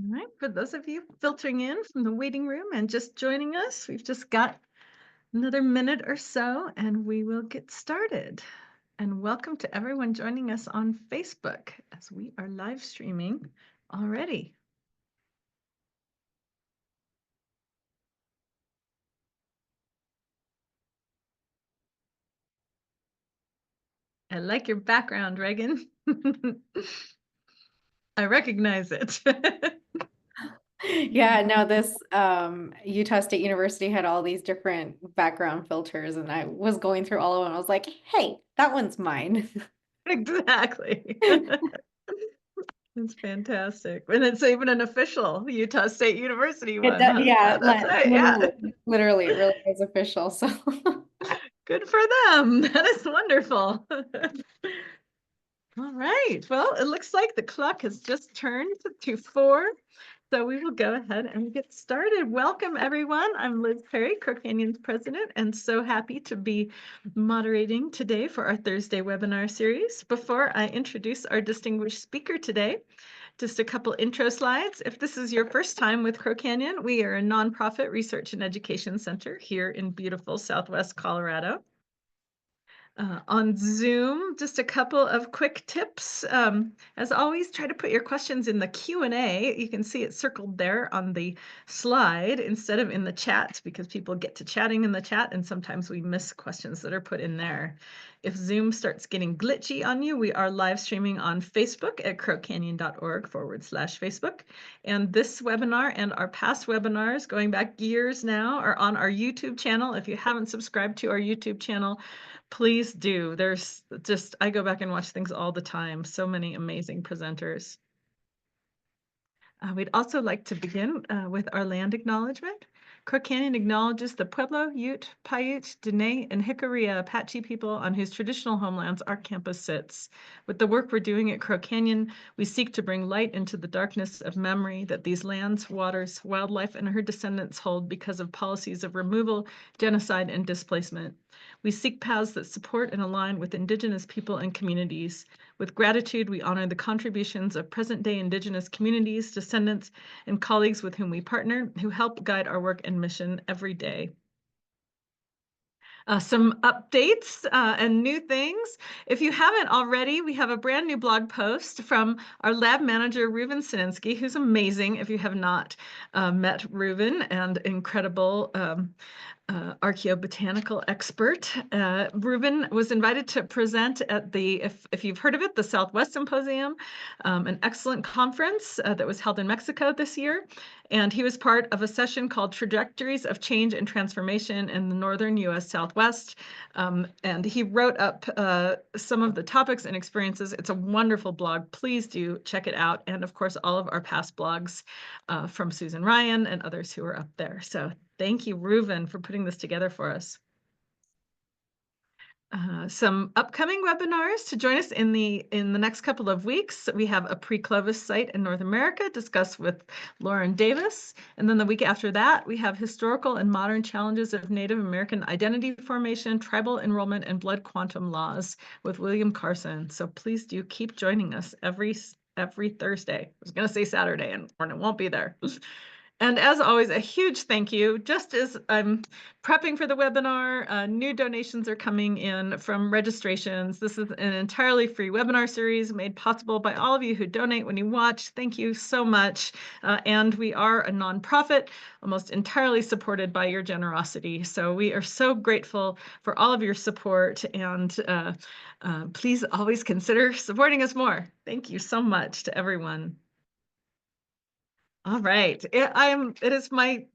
All right, for those of you filtering in from the waiting room and just joining us, we've just got another minute or so and we will get started. And welcome to everyone joining us on Facebook as we are live streaming already. I like your background, Reagan. I recognize it. Yeah, no, this Utah State University had all these different background filters, and I was going through all of them. I was like, hey, that one's mine. Exactly. It's fantastic. And it's even an official Utah State University one, huh? Yeah, That's right. Yeah. literally, it really is official. So Good for them. That is wonderful. All right. Well, it looks like the clock has just turned to 4. So we will go ahead and get started. Welcome, everyone. I'm Liz Perry, Crow Canyon's president, and so happy to be moderating today for our Thursday webinar series. Before I introduce our distinguished speaker today, just a couple intro slides. If this is your first time with Crow Canyon, we are a nonprofit research and education center here in beautiful Southwest Colorado. On Zoom, just a couple of quick tips. As always, try to put your questions in the Q&A. You can see it circled there on the slide instead of in the chat because people get to chatting in the chat and sometimes we miss questions that are put in there. If Zoom starts getting glitchy on you, we are live streaming on Facebook at crowcanyon.org/Facebook. And this webinar and our past webinars, going back years now, are on our YouTube channel. If you haven't subscribed to our YouTube channel, please do. There's just, I go back and watch things all the time. So many amazing presenters. We'd also like to begin with our land acknowledgement. Crow Canyon acknowledges the Pueblo, Ute, Paiute, Dene, and Jicarilla Apache people on whose traditional homelands our campus sits. With the work we're doing at Crow Canyon, we seek to bring light into the darkness of memory that these lands, waters, wildlife, and her descendants hold because of policies of removal, genocide, and displacement. We seek paths that support and align with Indigenous people and communities. With gratitude, we honor the contributions of present-day Indigenous communities, descendants, and colleagues with whom we partner who help guide our work and mission every day. Some updates and new things. If you haven't already, we have a brand new blog post from our lab manager, Reuven Sininsky, who's amazing if you have not met Reuven, and incredible archaeobotanical expert. Reuven was invited to present at the, if you've heard of it, the Southwest Symposium, an excellent conference that was held in Mexico this year. And he was part of a session called Trajectories of Change and Transformation in the Northern U.S. Southwest. And he wrote up some of the topics and experiences. It's a wonderful blog. Please do check it out. And of course, all of our past blogs from Susan Ryan and others who are up there. So thank you, Reuven, for putting this together for us. Some upcoming webinars to join us in the next couple of weeks. We have a pre-Clovis site in North America discussed with Lauren Davis. And then the week after that, we have historical and modern challenges of Native American identity formation, tribal enrollment, and blood quantum laws with William Carson. So please do keep joining us every Thursday. I was going to say Saturday, and it won't be there. And as always, a huge thank you. Just as I'm prepping for the webinar, new donations are coming in from registrations. This is an entirely free webinar series made possible by all of you who donate when you watch. Thank you so much. And we are a nonprofit, almost entirely supported by your generosity. So we are so grateful for all of your support, and please always consider supporting us more. Thank you so much to everyone. All right. It is my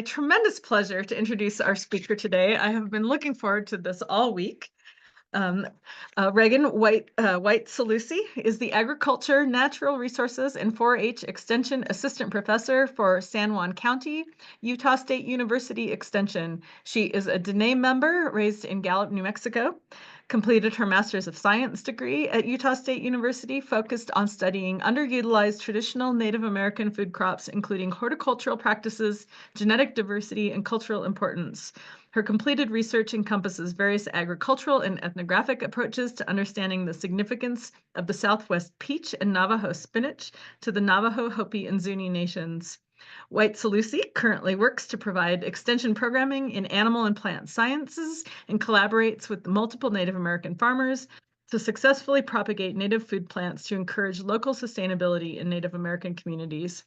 tremendous pleasure to introduce our speaker today. I have been looking forward to this all week. Reagan Wytsalucy is the Agriculture, Natural Resources, and 4-H Extension Assistant Professor for San Juan County, Utah State University Extension. She is a Dene member raised in Gallup, New Mexico. completed her Master's of Science degree at Utah State University, focused on studying underutilized traditional Native American food crops, including horticultural practices, genetic diversity, and cultural importance. Her completed research encompasses various agricultural and ethnographic approaches to understanding the significance of the Southwest peach and Navajo spinach to the Navajo, Hopi, and Zuni Nations. Wytsalucy currently works to provide extension programming in animal and plant sciences and collaborates with multiple Native American farmers to successfully propagate native food plants to encourage local sustainability in Native American communities.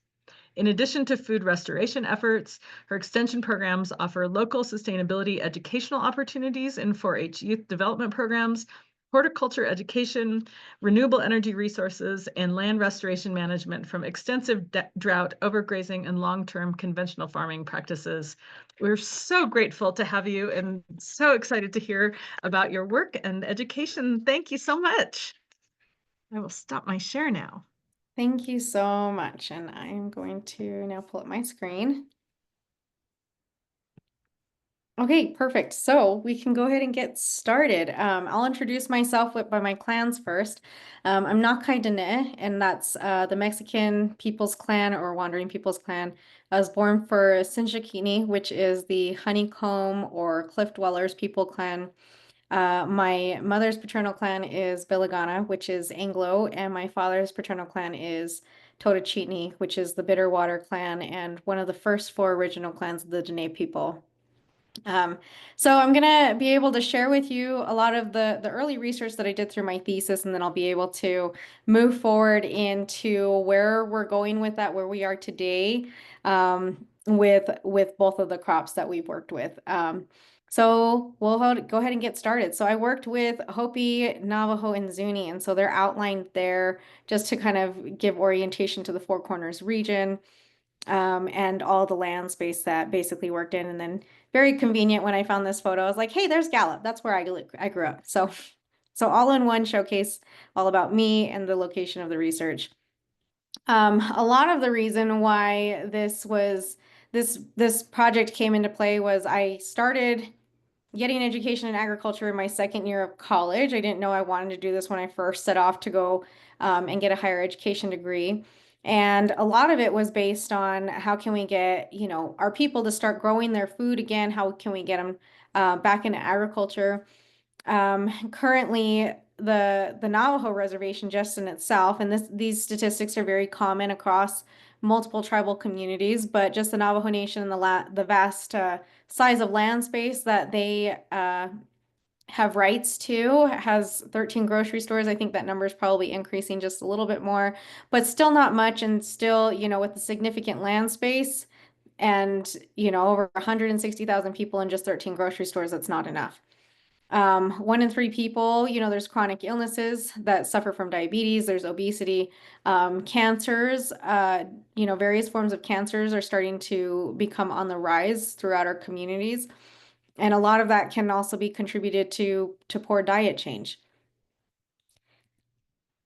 In addition to food restoration efforts, her extension programs offer local sustainability educational opportunities in 4-H youth development programs, horticulture education, renewable energy resources, and land restoration management from extensive drought, overgrazing, and long-term conventional farming practices. We're so grateful to have you and so excited to hear about your work and education. Thank you so much. I will stop my share now. Thank you so much. And I'm going to now pull up my screen. Okay, perfect. So we can go ahead and get started. I'll introduce myself by my clans first. I'm Nakai Dene, and that's the Mexican People's Clan or Wandering People's Clan. I was born for Sinshakini, which is the Honeycomb or Cliff Dwellers People Clan. My mother's paternal clan is Bilagana, which is Anglo, and my father's paternal clan is Totochitni, which is the Bitterwater clan and one of the first four original clans of the Dene people. So I'm gonna be able to share with you a lot of the early research that I did through my thesis, and then I'll be able to move forward into where we're going with that, where we are today, with both of the crops that we've worked with. So we'll go ahead and get started. So I worked with Hopi, Navajo, and Zuni, and so they're outlined there just to kind of give orientation to the Four Corners region. And all the land space that basically worked in. And then very convenient when I found this photo, I was like, hey, there's Gallup. That's where I grew up. So all in one showcase, all about me and the location of the research. A lot of the reason why this project came into play was I started getting education in agriculture in my second year of college. I didn't know I wanted to do this when I first set off to go and get a higher education degree. And a lot of it was based on how can we get, our people to start growing their food again? How can we get them back into agriculture? Currently, the Navajo reservation just in itself, and these statistics are very common across multiple tribal communities, but just the Navajo Nation and the vast size of land space that they have rights to has 13 grocery stores. I think that number is probably increasing just a little bit more, but still not much. And still, with the significant land space and, over 160,000 people in just 13 grocery stores, that's not enough. 1 in 3 people, there's chronic illnesses that suffer from diabetes, there's obesity, cancers, various forms of cancers are starting to become on the rise throughout our communities. And a lot of that can also be contributed to poor diet change.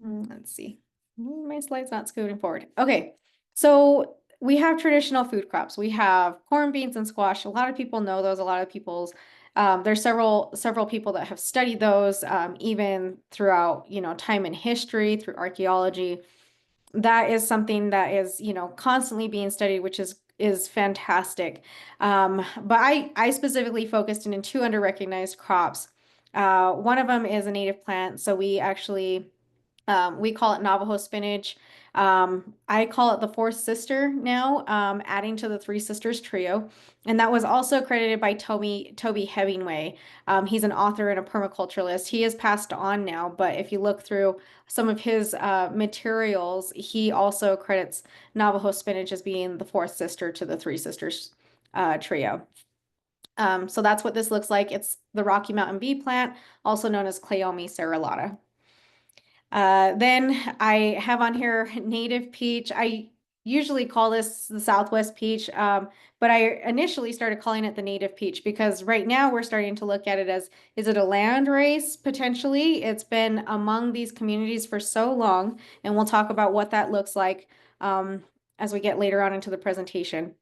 Let's see. My slide's not scooting forward. Okay, so we have traditional food crops. We have corn, beans, and squash. A lot of people know those. A lot of people's there's several people that have studied those even throughout time in history through archaeology. That is something that is constantly being studied, which is fantastic. But I specifically focused in 2 under-recognized crops. One of them is a native plant, so we actually we call it Navajo spinach. I call it the fourth sister now, adding to the three sisters trio. And that was also credited by Toby Hemingway. He's an author and a permaculturalist. He is passed on now, but if you look through some of his materials, he also credits Navajo spinach as being the fourth sister to the three sisters trio. So that's what this looks like. It's the Rocky Mountain bee plant, also known as Cleome serrulata. Then I have on here native peach. I usually call this the Southwest peach, but I initially started calling it the native peach because right now we're starting to look at it as, is it a land race potentially? It's been among these communities for so long, and we'll talk about what that looks like as we get later on into the presentation.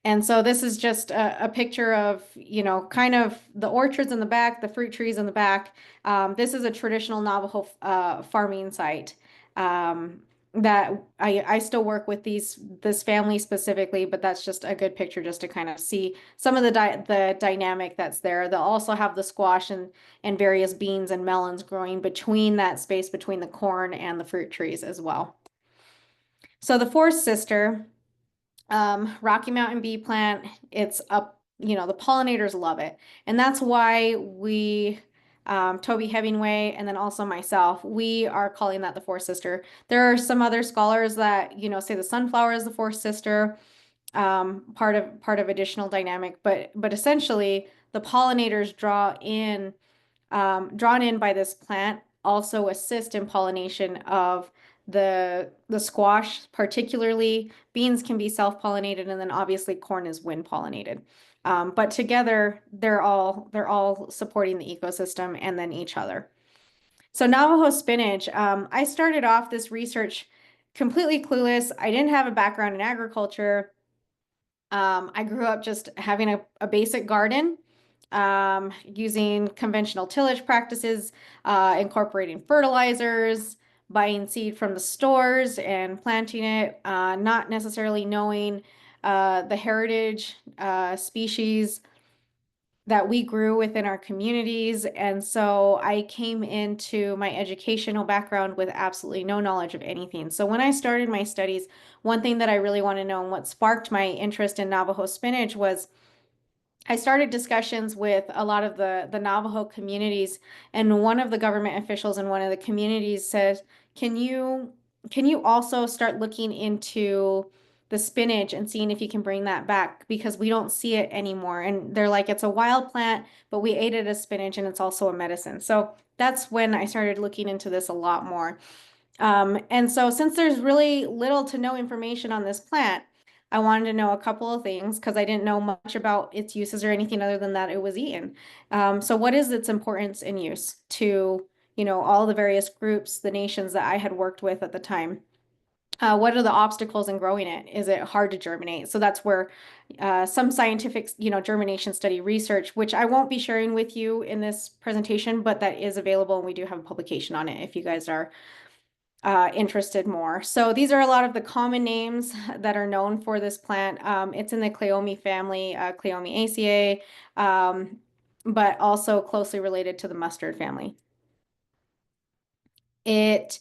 And so this is just a picture of, kind of the orchards in the back, the fruit trees in the back. This is a traditional Navajo farming site. That I still work with this family specifically, but that's just a good picture just to kind of see some of the dynamic that's there. They'll also have the squash and various beans and melons growing between that space between the corn and the fruit trees as well. So the fourth sister, Rocky Mountain bee plant, it's up, the pollinators love it. And that's why Toby Hemingway, and then also myself, we are calling that the fourth sister. There are some other scholars that, say the sunflower is the fourth sister, part of additional dynamic, but essentially the pollinators drawn in by this plant also assist in pollination of the squash, particularly beans can be self-pollinated, and then obviously corn is wind pollinated. But together they're all supporting the ecosystem and then each other. So Navajo spinach, I started off this research completely clueless. I didn't have a background in agriculture. I grew up just having a basic garden, using conventional tillage practices, incorporating fertilizers, buying seed from the stores and planting it, not necessarily knowing the heritage species that we grew within our communities. And so I came into my educational background with absolutely no knowledge of anything. So when I started my studies, one thing that I really want to know and what sparked my interest in Navajo spinach was I started discussions with a lot of the Navajo communities, and one of the government officials in one of the communities said, "Can you also start looking into the spinach and seeing if you can bring that back because we don't see it anymore?" And they're like, "It's a wild plant, but we ate it as spinach and it's also a medicine." So that's when I started looking into this a lot more. And so since there's really little to no information on this plant, I wanted to know a couple of things because I didn't know much about its uses or anything other than that it was eaten. So what is its importance and use to, all the various groups, the nations that I had worked with at the time? What are the obstacles in growing it? Is it hard to germinate? So that's where some scientific, germination study research, which I won't be sharing with you in this presentation, but that is available and we do have a publication on it if you guys are interested more. So these are a lot of the common names that are known for this plant. It's in the Cleome family, Cleome but also closely related to the mustard family. It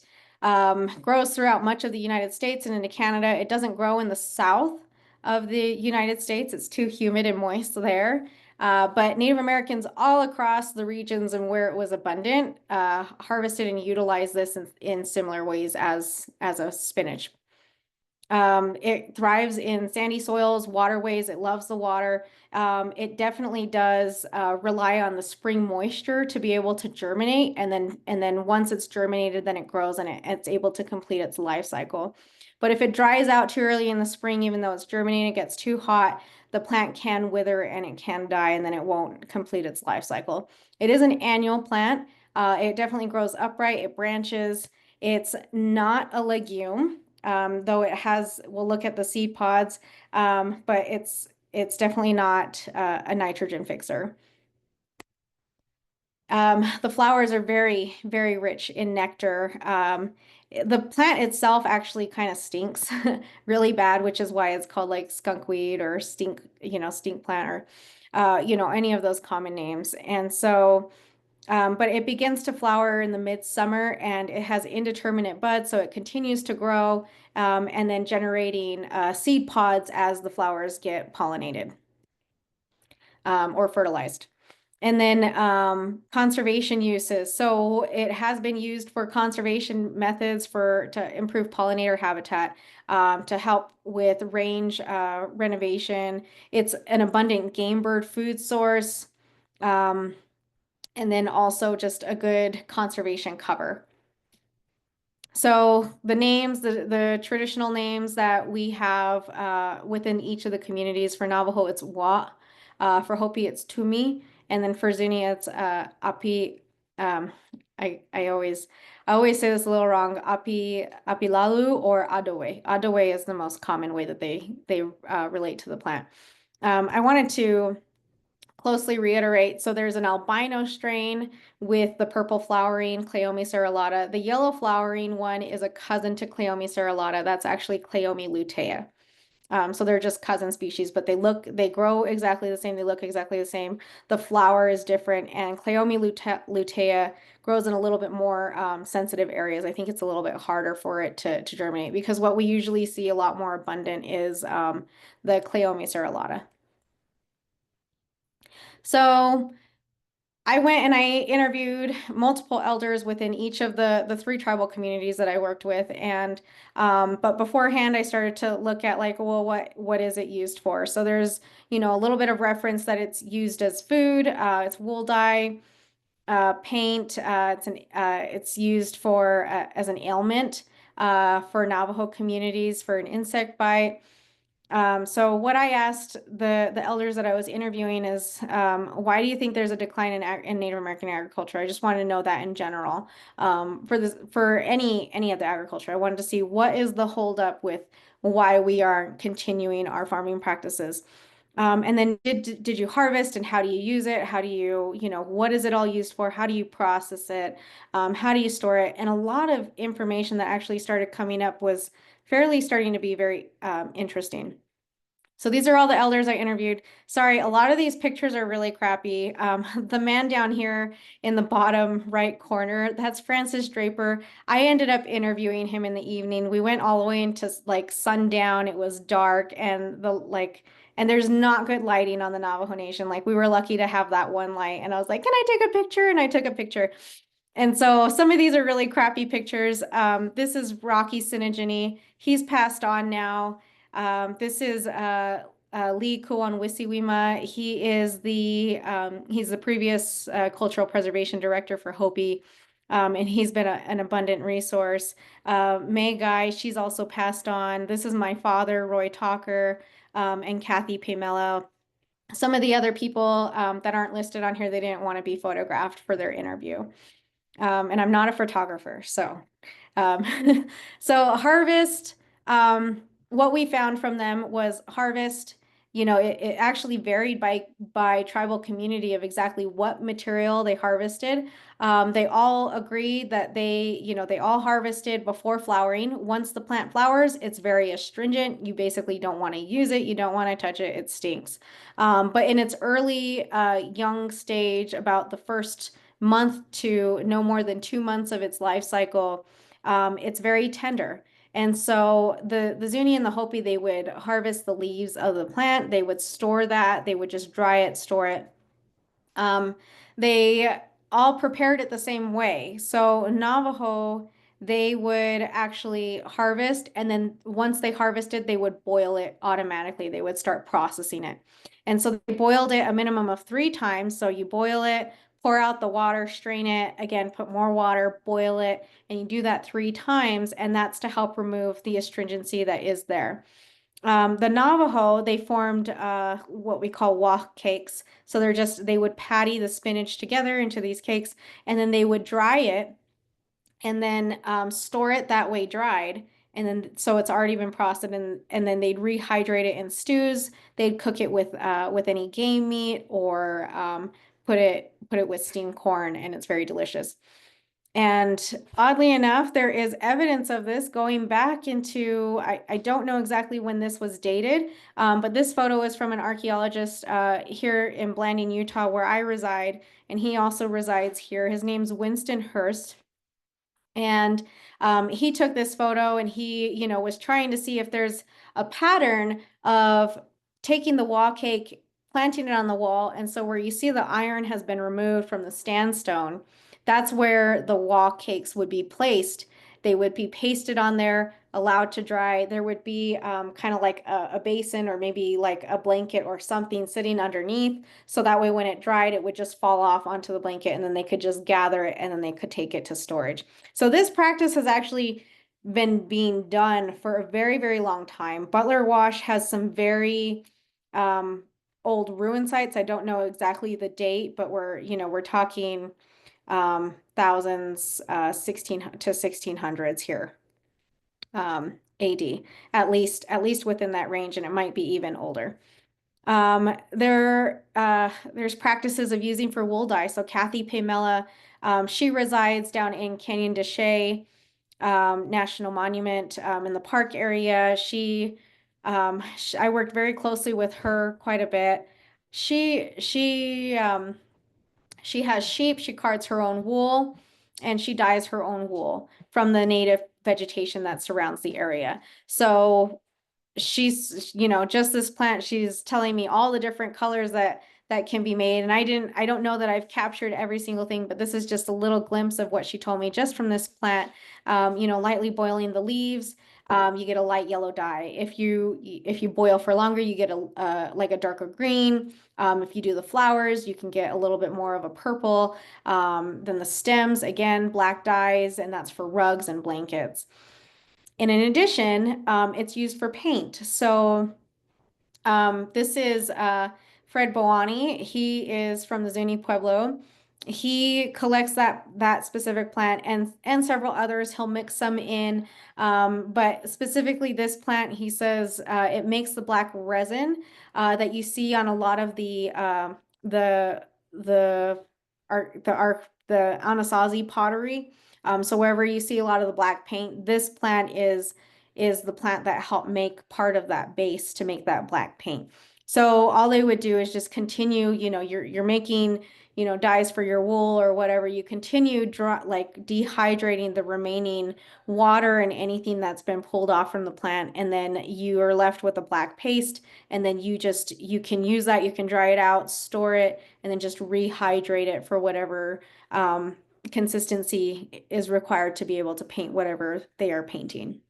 grows throughout much of the United States and into Canada. It doesn't grow in the south of the United States. It's too humid and moist there. But Native Americans all across the regions and where it was abundant harvested and utilized this in similar ways as a spinach. It thrives in sandy soils, waterways. It loves the water. It definitely does rely on the spring moisture to be able to germinate, and then once it's germinated, then it grows and it's able to complete its life cycle. But if it dries out too early in the spring, even though it's germinating, it gets too hot, the plant can wither and it can die, and then it won't complete its life cycle. It is an annual plant. It definitely grows upright. It branches. It's not a legume. Though it has, we'll look at the seed pods, but it's definitely not a nitrogen fixer. The flowers are very, very rich in nectar. The plant itself actually kind of stinks really bad, which is why it's called like skunkweed or stink plant or, any of those common names. And so but it begins to flower in the midsummer and it has indeterminate buds, so it continues to grow and then generating seed pods as the flowers get pollinated or fertilized. And then conservation uses. So it has been used for conservation methods to improve pollinator habitat, to help with range renovation. It's an abundant game bird food source. And then also just a good conservation cover. So the names, the traditional names that we have within each of the communities, for Navajo, it's Wa. For Hopi, it's Tumi. And then for Zuni, it's Api. I I always say this a little wrong. Apilalu or adowe. Adowe is the most common way that they relate to the plant. I wanted to closely reiterate. So there's an albino strain with the purple flowering Cleome serrulata. The yellow flowering one is a cousin to Cleome serrulata. That's actually Cleome lutea. So they're just cousin species, but they grow exactly the same. They look exactly the same. The flower is different, and Cleome lutea grows in a little bit more sensitive areas. I think it's a little bit harder for it to germinate because what we usually see a lot more abundant is the Cleome serrulata. So I went and I interviewed multiple elders within each of the three tribal communities that I worked with, and but beforehand I started to look at like, well, what is it used for? So there's a little bit of reference that it's used as food. It's wool dye, paint. It's used for as an ailment for Navajo communities for an insect bite. So what I asked the elders that I was interviewing is, why do you think there's a decline in Native American agriculture? I just wanted to know that in general. For any of the agriculture, I wanted to see what is the holdup with why we aren't continuing our farming practices. And then did you harvest and how do you use it? How do what is it all used for? How do you process it? How do you store it? And a lot of information that actually started coming up was fairly starting to be very interesting. So these are all the elders I interviewed. Sorry, a lot of these pictures are really crappy. The man down here in the bottom right corner, that's Francis Draper. I ended up interviewing him in the evening. We went all the way into like sundown. It was dark and there's not good lighting on the Navajo Nation. Like we were lucky to have that one light. And I was like, can I take a picture? And I took a picture. And so some of these are really crappy pictures. This is Rocky Sinigini. He's passed on now. This is Lee Kuan Wisiwima. He's the previous cultural preservation director for Hopi, and he's been an abundant resource. May Guy, she's also passed on. This is my father, Roy Talker, and Kathy Pamela. Some of the other people that aren't listed on here, they didn't want to be photographed for their interview. And I'm not a photographer, so so harvest. What we found from them was harvest. It actually varied by tribal community of exactly what material they harvested. They all agreed that they all harvested before flowering. Once the plant flowers, it's very astringent. You basically don't want to use it. You don't want to touch it. It stinks. But in its early young stage, about the first month to no more than 2 months of its life cycle, it's very tender. And so the Zuni and the Hopi, they would harvest the leaves of the plant. They would store that. They would just dry it, store it. They all prepared it the same way. So Navajo, they would actually harvest, and then once they harvested, they would boil it automatically. They would start processing it. And so they boiled it a minimum of 3 times. So you boil it, pour out the water, strain it, again, put more water, boil it, and you do that 3 times, and that's to help remove the astringency that is there. The Navajo, they formed what we call wok cakes. So they would patty the spinach together into these cakes, and then they would dry it and then store it that way dried. And then so it's already been processed, and then they'd rehydrate it in stews. They'd cook it with any game meat or put it with steamed corn, and it's very delicious. And oddly enough, there is evidence of this going back into, I don't know exactly when this was dated, but this photo is from an archaeologist here in Blanding, Utah, where I reside, and he also resides here. His name's Winston Hurst. And he took this photo and he, was trying to see if there's a pattern of taking the wall cake, planting it on the wall. And so where you see the iron has been removed from the sandstone, that's where the wall cakes would be placed. They would be pasted on there, allowed to dry. There would be kind of like a basin or maybe like a blanket or something sitting underneath. So that way when it dried, it would just fall off onto the blanket and then they could just gather it and then they could take it to storage. So this practice has actually been being done for a very, very long time. Butler Wash has some very old ruin sites. I don't know exactly the date, but we're talking thousands, 16 to 1600s here, AD, at least within that range, and it might be even older. There's practices of using for wool dye. So Kathy Pamela, she resides down in Canyon de Chelly, National Monument, in the park area. I worked very closely with her quite a bit. She has sheep, she cards her own wool, and she dyes her own wool from the native vegetation that surrounds the area. So she's, just this plant, she's telling me all the different colors that can be made. And I don't know that I've captured every single thing, but this is just a little glimpse of what she told me just from this plant. Lightly boiling the leaves, you get a light yellow dye. If you boil for longer, you get like a darker green. If you do the flowers, you can get a little bit more of a purple. Then the stems, again, black dyes, and that's for rugs and blankets. And in addition, it's used for paint. So this is Fred Boani. He is from the Zuni Pueblo. He collects that specific plant and several others. He'll mix some in, but specifically this plant, he says it makes the black resin that you see on a lot of the the Anasazi pottery. So wherever you see a lot of the black paint, this plant is the plant that helped make part of that base to make that black paint. So all they would do is just continue, you're making, dyes for your wool or whatever. You continue like dehydrating the remaining water and anything that's been pulled off from the plant, and then you are left with a black paste, and then you can use that, you can dry it out, store it, and then just rehydrate it for whatever consistency is required to be able to paint whatever they are painting.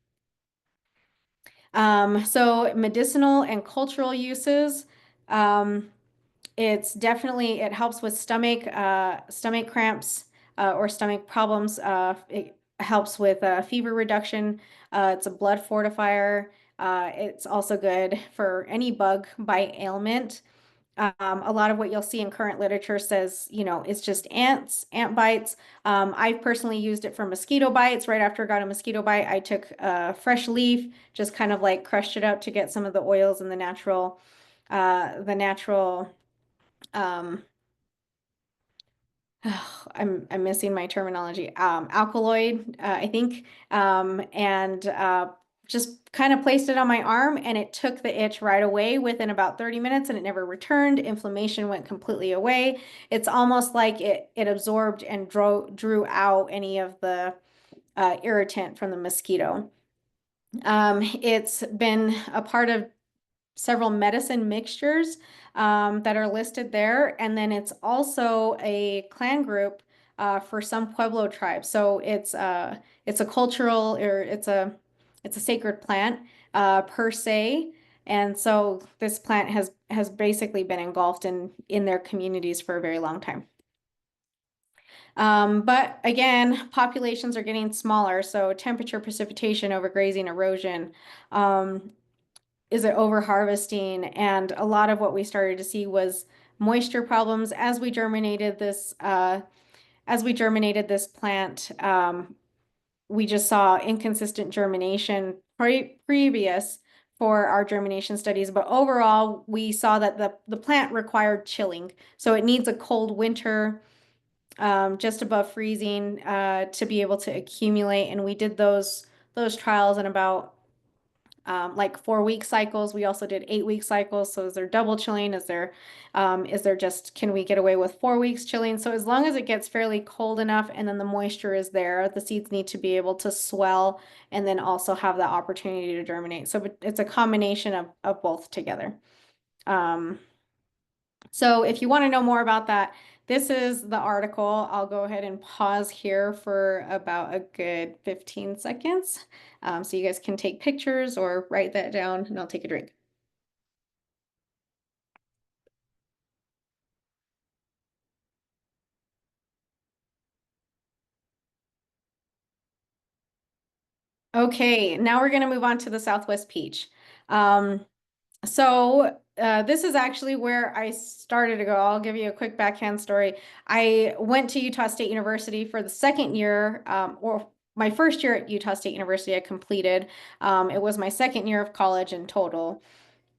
So medicinal and cultural uses. It helps with stomach cramps, or stomach problems. It helps with fever reduction. It's a blood fortifier. It's also good for any bug bite ailment. A lot of what you'll see in current literature says, it's just ant bites. I've personally used it for mosquito bites. Right after I got a mosquito bite, I took a fresh leaf, just kind of like crushed it up to get some of the oils and the natural, um, I'm missing my terminology, alkaloid, I think, and just kind of placed it on my arm, and it took the itch right away within about 30 minutes, and it never returned. Inflammation went completely away. It's almost like it absorbed and drew out any of the irritant from the mosquito. It's been a part of several medicine mixtures that are listed there. And then it's also a clan group for some Pueblo tribes. So it's a cultural, or it's a sacred plant per se. And so this plant has basically been engulfed in their communities for a very long time. But again, populations are getting smaller, so temperature, precipitation, overgrazing, erosion, is it over harvesting? And a lot of what we started to see was moisture problems as we germinated this plant. We just saw inconsistent germination previous for our germination studies, but overall we saw that the plant required chilling, so it needs a cold winter, just above freezing, to be able to accumulate. And we did those trials in about like 4-week cycles. We also did 8-week cycles. So is there double chilling? Is there just, can we get away with 4 weeks chilling? So as long as it gets fairly cold enough and then the moisture is there, the seeds need to be able to swell and then also have the opportunity to germinate. So it's a combination of both together. So if you want to know more about that, this is the article. I'll go ahead and pause here for about a good 15 seconds, so you guys can take pictures or write that down, and I'll take a drink. Okay, now we're going to move on to the Southwest peach. So this is actually where I started to go. I'll give you a quick backhand story. I went to Utah State University for the second year, or my first year at Utah State University, I completed. It was my second year of college in total.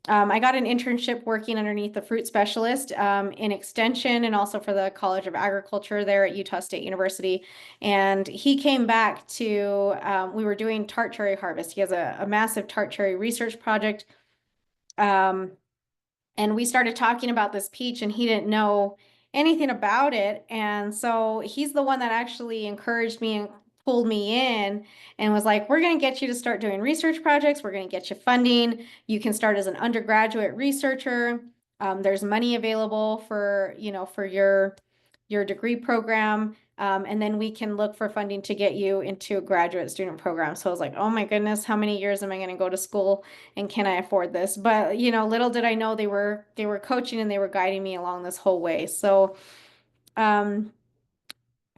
I got an internship working underneath the fruit specialist in extension and also for the College of Agriculture there at Utah State University. And he came back to, we were doing tart cherry harvest. He has a massive tart cherry research project. Um, and we started talking about this peach, and he didn't know anything about it. And so he's the one that actually encouraged me and pulled me in and was like, we're going to get you to start doing research projects. We're going to get you funding. You can start as an undergraduate researcher. There's money available for, for your degree program. And then we can look for funding to get you into a graduate student program. So I was like, oh my goodness, how many years am I going to go to school, and can I afford this? But little did I know they were coaching and they were guiding me along this whole way. So um,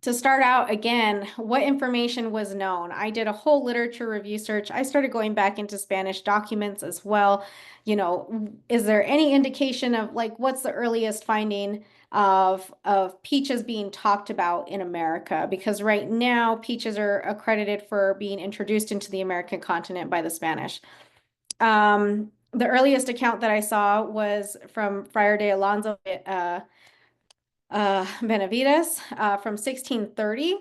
to start out again, what information was known? I did a whole literature review search. I started going back into Spanish documents as well. Is there any indication of like what's the earliest finding of peaches being talked about in America? Because right now peaches are accredited for being introduced into the American continent by the Spanish. The earliest account that I saw was from Friar de Alonso, Benavides from 1630.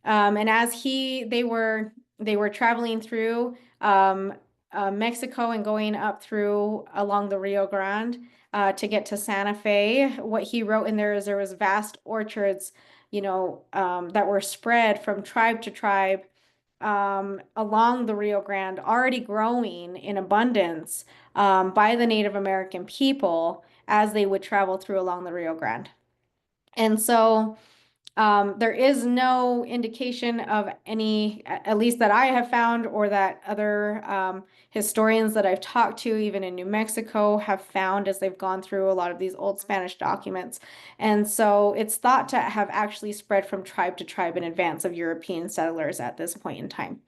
And as they were traveling through Mexico and going up through along the Rio Grande to get to Santa Fe. What he wrote in there is there was vast orchards, that were spread from tribe to tribe along the Rio Grande, already growing in abundance by the Native American people as they would travel through along the Rio Grande. And so there is no indication of any, at least that I have found, or that other historians that I've talked to, even in New Mexico, have found as they've gone through a lot of these old Spanish documents. And so it's thought to have actually spread from tribe to tribe in advance of European settlers at this point in time.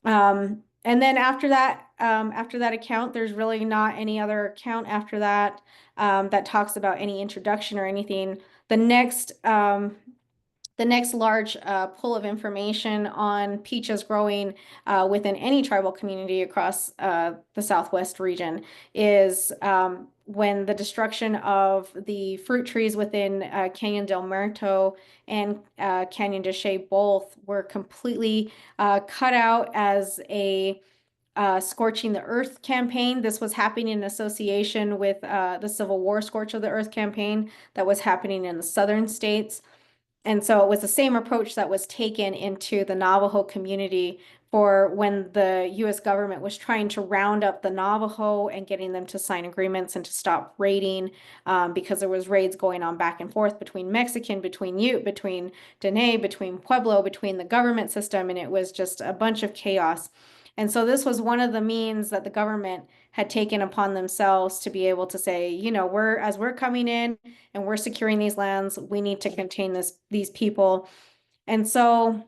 And then after that account, there's really not any other account after that that talks about any introduction or anything. The next large pool of information on peaches growing within any tribal community across the Southwest region is when the destruction of the fruit trees within Canyon del Muerto and Canyon de Chelly both were completely cut out as a Scorching the Earth campaign. This was happening in association with the Civil War Scorch of the Earth campaign that was happening in the southern states. And so it was the same approach that was taken into the Navajo community for when the US government was trying to round up the Navajo and getting them to sign agreements and to stop raiding because there was raids going on back and forth between Mexican, between Ute, between Dene, between Pueblo, between the government system, and it was just a bunch of chaos. And so this was one of the means that the government had taken upon themselves to be able to say, as we're coming in and we're securing these lands, we need to contain these people. And so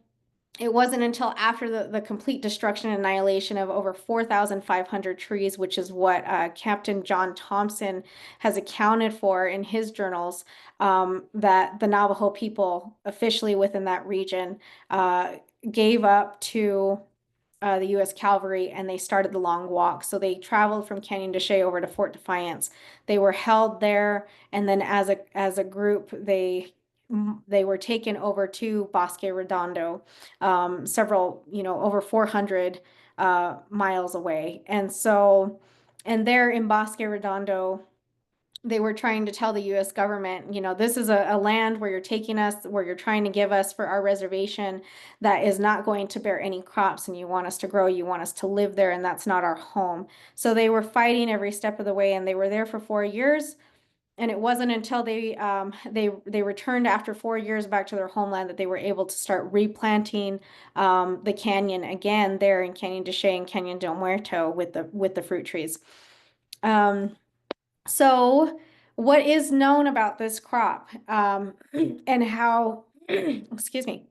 it wasn't until after the complete destruction and annihilation of over 4,500 trees, which is what Captain John Thompson has accounted for in his journals, that the Navajo people officially within that region gave up to the U.S. Cavalry, and they started the long walk. So they traveled from Canyon de Chelly over to Fort Defiance. They were held there, and then as a group, they were taken over to Bosque Redondo, several, over 400 miles away. And there in Bosque Redondo, they were trying to tell the U.S. government, this is a land where you're taking us, where you're trying to give us for our reservation that is not going to bear any crops, and you want us to grow, you want us to live there, and that's not our home. So they were fighting every step of the way, and they were there for 4 years. And it wasn't until they returned after 4 years back to their homeland that they were able to start replanting the canyon again there in Canyon de Chelly and Canyon del Muerto with the fruit trees. So what is known about this crop and how, excuse me,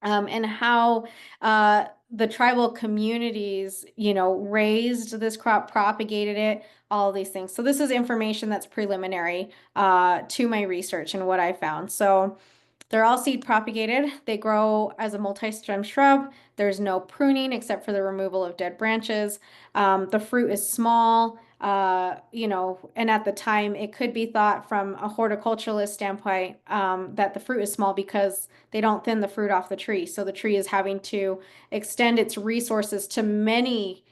and how the tribal communities, raised this crop, propagated it, all of these things. So this is information that's preliminary to my research and what I found. So they're all seed propagated. They grow as a multi-stem shrub. There's no pruning except for the removal of dead branches. The fruit is small, and at the time it could be thought from a horticulturalist standpoint that the fruit is small because they don't thin the fruit off the tree. So the tree is having to extend its resources to many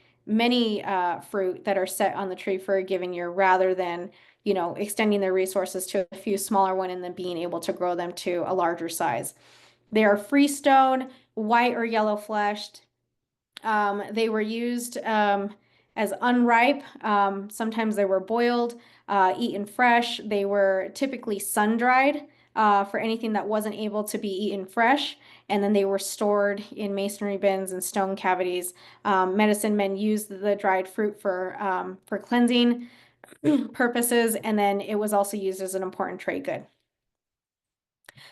fruit that are set on the tree for a given year rather than extending their resources to a few smaller one and then being able to grow them to a larger size. They are freestone, white or yellow fleshed. They were used as unripe. Sometimes they were boiled, eaten fresh. They were typically sun-dried for anything that wasn't able to be eaten fresh. And then they were stored in masonry bins and stone cavities. Medicine men used the dried fruit for cleansing purposes, and then it was also used as an important trade good.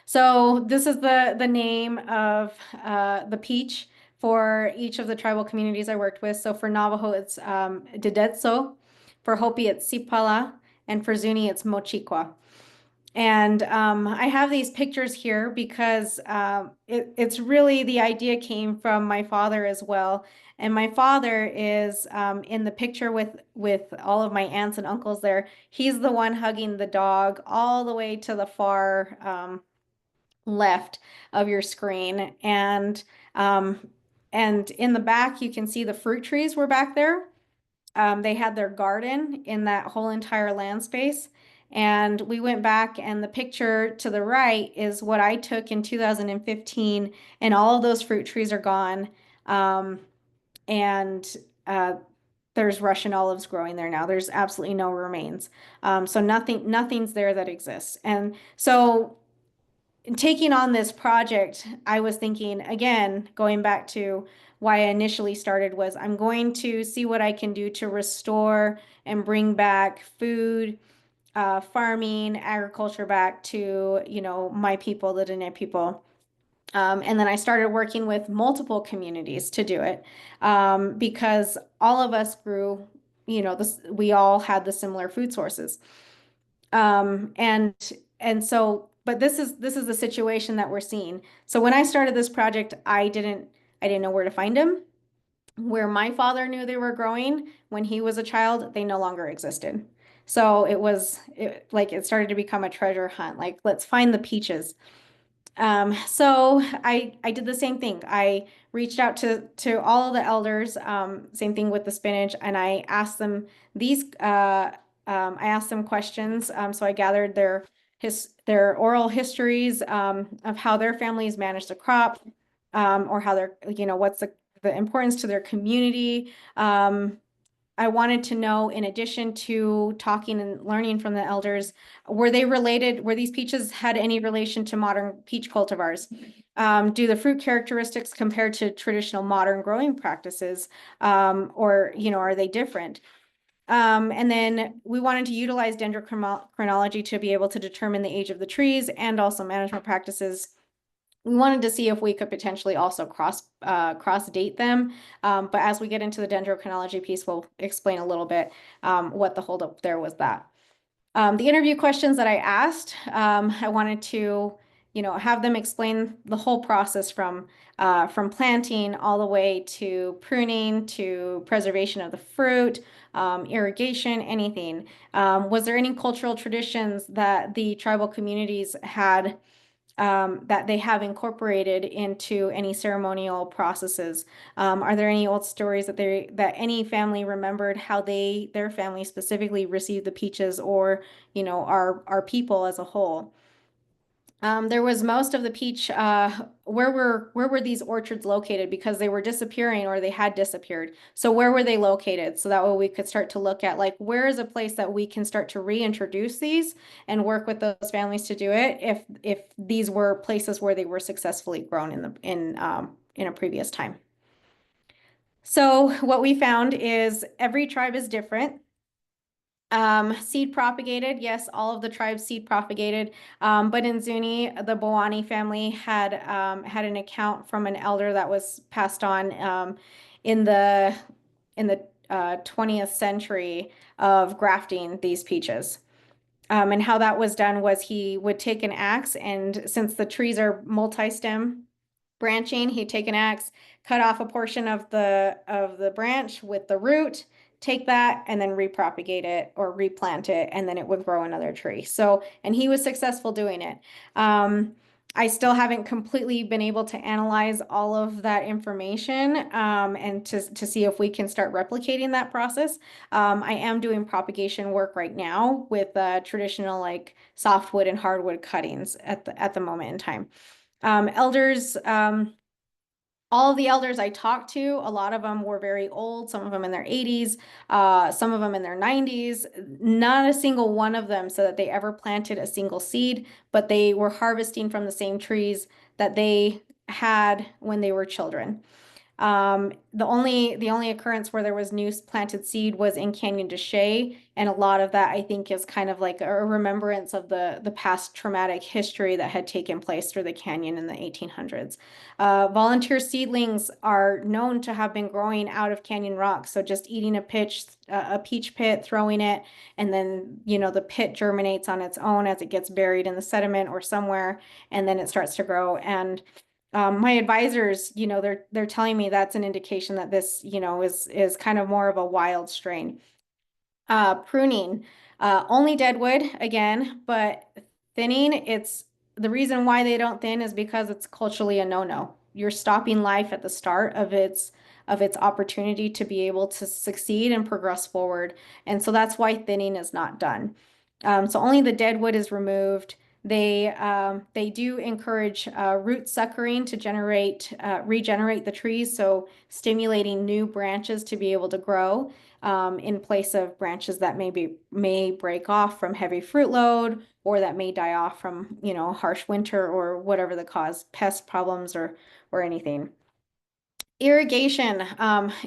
So this is the name of the peach for each of the tribal communities I worked with. So for Navajo, it's Dedetso. For Hopi, it's Sipala. And for Zuni, it's Mochiqua. And I have these pictures here because it's really the idea came from my father as well. And my father is in the picture with all of my aunts and uncles there. He's the one hugging the dog all the way to the far left of your screen. And in the back, you can see the fruit trees were back there. They had their garden in that whole entire land space. And we went back, and the picture to the right is what I took in 2015, and all of those fruit trees are gone. And there's Russian olives growing there now. There's absolutely no remains. So nothing's there that exists. And so in taking on this project, I was thinking, again, going back to why I initially started was I'm going to see what I can do to restore and bring back food, farming, agriculture back to, my people, the Dene people. And then I started working with multiple communities to do it because all of us grew, we all had the similar food sources. Um, and and so, but this is the situation that we're seeing. So when I started this project, I didn't know where to find them. Where my father knew they were growing when he was a child, they no longer existed. So it started to become a treasure hunt. Like, let's find the peaches. So I did the same thing. I reached out to all of the elders, same thing with the spinach, and I asked them these I asked them questions. So I gathered their oral histories of how their families managed the crop, or how they're, what's the importance to their community. I wanted to know, in addition to talking and learning from the elders, were they related? Were these peaches had any relation to modern peach cultivars? Do the fruit characteristics compare to traditional modern growing practices? Or, are they different? And then we wanted to utilize dendrochronology to be able to determine the age of the trees and also management practices. We wanted to see if we could potentially also cross date them. But as we get into the dendrochronology piece, we'll explain a little bit what the holdup there was that. The interview questions that I asked, I wanted to, have them explain the whole process from planting all the way to pruning to preservation of the fruit, irrigation, anything. Was there any cultural traditions that the tribal communities had that they have incorporated into any ceremonial processes? Are there any old stories that any family remembered how their family specifically received the peaches, or our people as a whole? There was most of the peach. Where were these orchards located? Because they were disappearing or they had disappeared. So where were they located? So that way we could start to look at, like, where is a place that we can start to reintroduce these and work with those families to do it if these were places where they were successfully grown in a previous time. So what we found is every tribe is different. Seed propagated, yes, all of the tribes seed propagated. But in Zuni, the Bowani family had an account from an elder that was passed on in the 20th century of grafting these peaches. And how that was done was he would take an axe, and since the trees are multi-stem branching, he'd take an axe, cut off a portion of the branch with the root, take that and then repropagate it or replant it, and then it would grow another tree. So, and he was successful doing it. I still haven't completely been able to analyze all of that information and to see if we can start replicating that process. I am doing propagation work right now with traditional like softwood and hardwood cuttings at the moment in time. Elders, all of the elders I talked to, a lot of them were very old, some of them in their 80s, some of them in their 90s. Not a single one of them said that they ever planted a single seed, but they were harvesting from the same trees that they had when they were children. The only occurrence where there was new planted seed was in Canyon de Chelly, and a lot of that I think is kind of like a remembrance of the past traumatic history that had taken place through the canyon in the 1800s. Volunteer seedlings are known to have been growing out of canyon rocks, so just eating a peach pit, throwing it, and then the pit germinates on its own as it gets buried in the sediment or somewhere, and then it starts to grow. And my advisors, they're telling me that's an indication that this, is kind of more of a wild strain. Pruning, only deadwood again, but thinning, it's the reason why they don't thin is because it's culturally a no-no. You're stopping life at the start of its opportunity to be able to succeed and progress forward. And so that's why thinning is not done. So only the deadwood is removed. They do encourage root suckering to regenerate the trees, so stimulating new branches to be able to grow in place of branches that may break off from heavy fruit load, or that may die off from harsh winter or whatever the cause, pest problems or anything. Irrigation.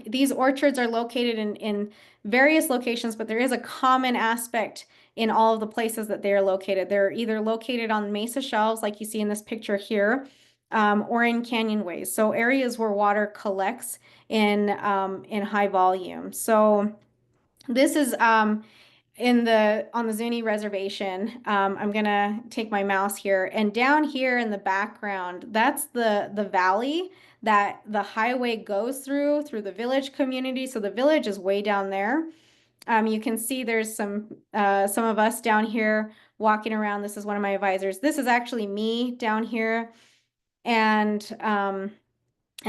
These orchards are located in various locations, but there is a common aspect in all of the places that they are located. They're either located on mesa shelves, like you see in this picture here, or in canyonways. So areas where water collects in high volume. So this is on the Zuni reservation. I'm gonna take my mouse here, and down here in the background, that's the valley that the highway goes through the village community. So the village is way down there. You can see there's some of us down here walking around. This is one of my advisors. This is actually me down here, and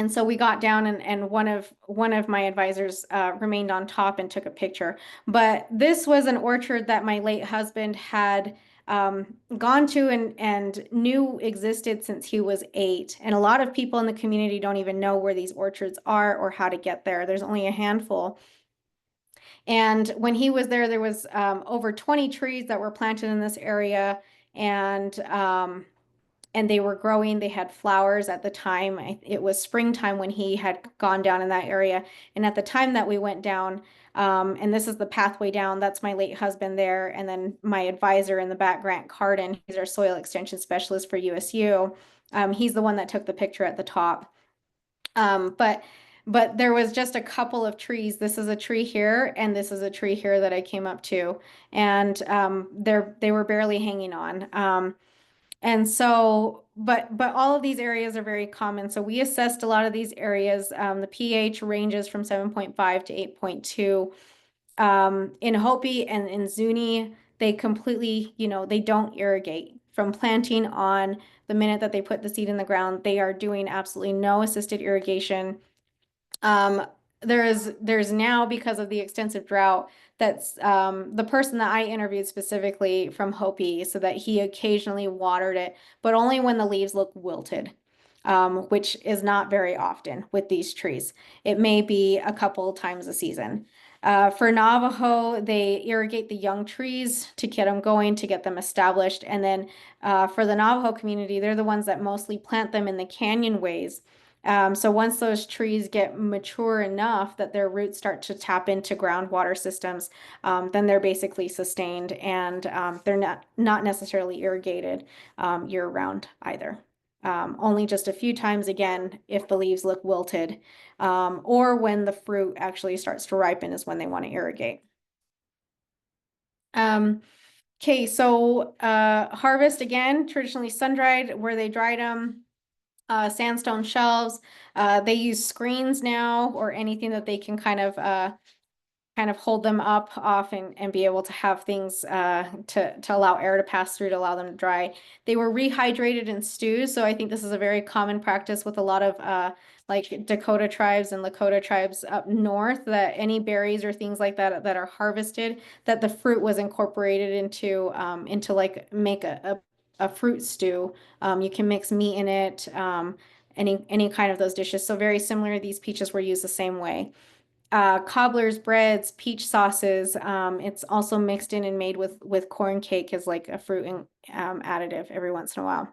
so we got down, and one of my advisors remained on top and took a picture. But this was an orchard that my late husband had gone to and knew existed since he was 8. And a lot of people in the community don't even know where these orchards are or how to get there. There's only a handful. And when he was there, there was over 20 trees that were planted in this area, and they were growing. They had flowers at the time. It was springtime when he had gone down in that area. And at the time that we went down, and this is the pathway down, that's my late husband there. And then my advisor in the back, Grant Carden, he's our soil extension specialist for USU. He's the one that took the picture at the top. But there was just a couple of trees. This is a tree here, and this is a tree here that I came up to. And they were barely hanging on. And so, but all of these areas are very common. So we assessed a lot of these areas. The pH ranges from 7.5 to 8.2. In Hopi and in Zuni, they completely, they don't irrigate. From planting on, the minute that they put the seed in the ground, they are doing absolutely no assisted irrigation. Um, there's now, because of the extensive drought, that's the person that I interviewed specifically from Hopi, so that he occasionally watered it, but only when the leaves look wilted, which is not very often with these trees. It may be a couple times a season. For Navajo, they irrigate the young trees to get them going, to get them established. And then for the Navajo community, they're the ones that mostly plant them in the canyonways, So once those trees get mature enough that their roots start to tap into groundwater systems, then they're basically sustained, and they're not necessarily irrigated year round either. Only just a few times again if the leaves look wilted, or when the fruit actually starts to ripen is when they want to irrigate. Okay, so harvest again, traditionally sun-dried, where they dried them. Sandstone shelves. They use screens now, or anything that they can kind of hold them up off, and be able to have things to allow air to pass through to allow them to dry. They were rehydrated in stews, so I think this is a very common practice with a lot of like Dakota tribes and Lakota tribes up north, that any berries or things like that that are harvested, that the fruit was incorporated into like make a fruit stew. You can mix meat in it, any kind of those dishes. So very similar, these peaches were used the same way. Cobblers, breads, peach sauces. It's also mixed in and made with corn cake as like a fruit additive every once in a while.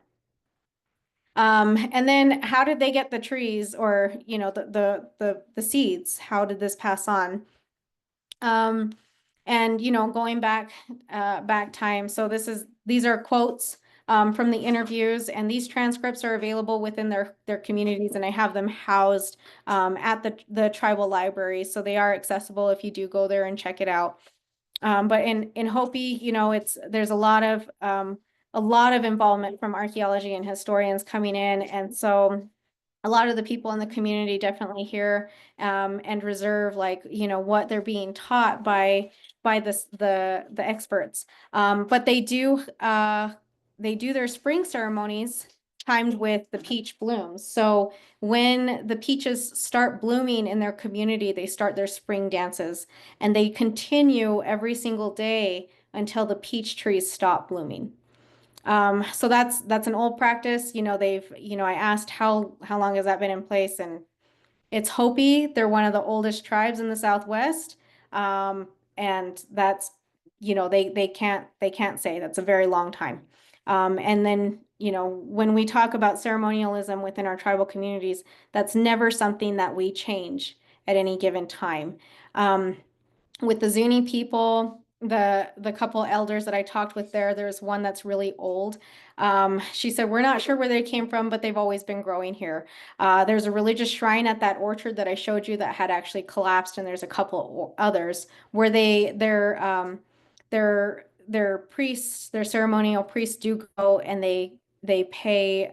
And then how did they get the trees, or the seeds? How did this pass on? Um, and going back time. So these are quotes from the interviews, and these transcripts are available within their communities, and I have them housed at the tribal library, so they are accessible if you do go there and check it out. But in Hopi, there's a lot of involvement from archaeology and historians coming in, and so a lot of the people in the community definitely hear and reserve, like, what they're being taught by the experts. But they do their spring ceremonies timed with the peach blooms. So when the peaches start blooming in their community, they start their spring dances, and they continue every single day until the peach trees stop blooming. So that's an old practice. I asked how long has that been in place, and it's Hopi. They're one of the oldest tribes in the Southwest. Um, and that's, they can't say, that's a very long time. And then, when we talk about ceremonialism within our tribal communities, that's never something that we change at any given time. With the Zuni people, the couple elders that I talked with there's one that's really old. She said, we're not sure where they came from, but they've always been growing here. There's a religious shrine at that orchard that I showed you that had actually collapsed, and there's a couple others where their priests, their ceremonial priests do go, and they pay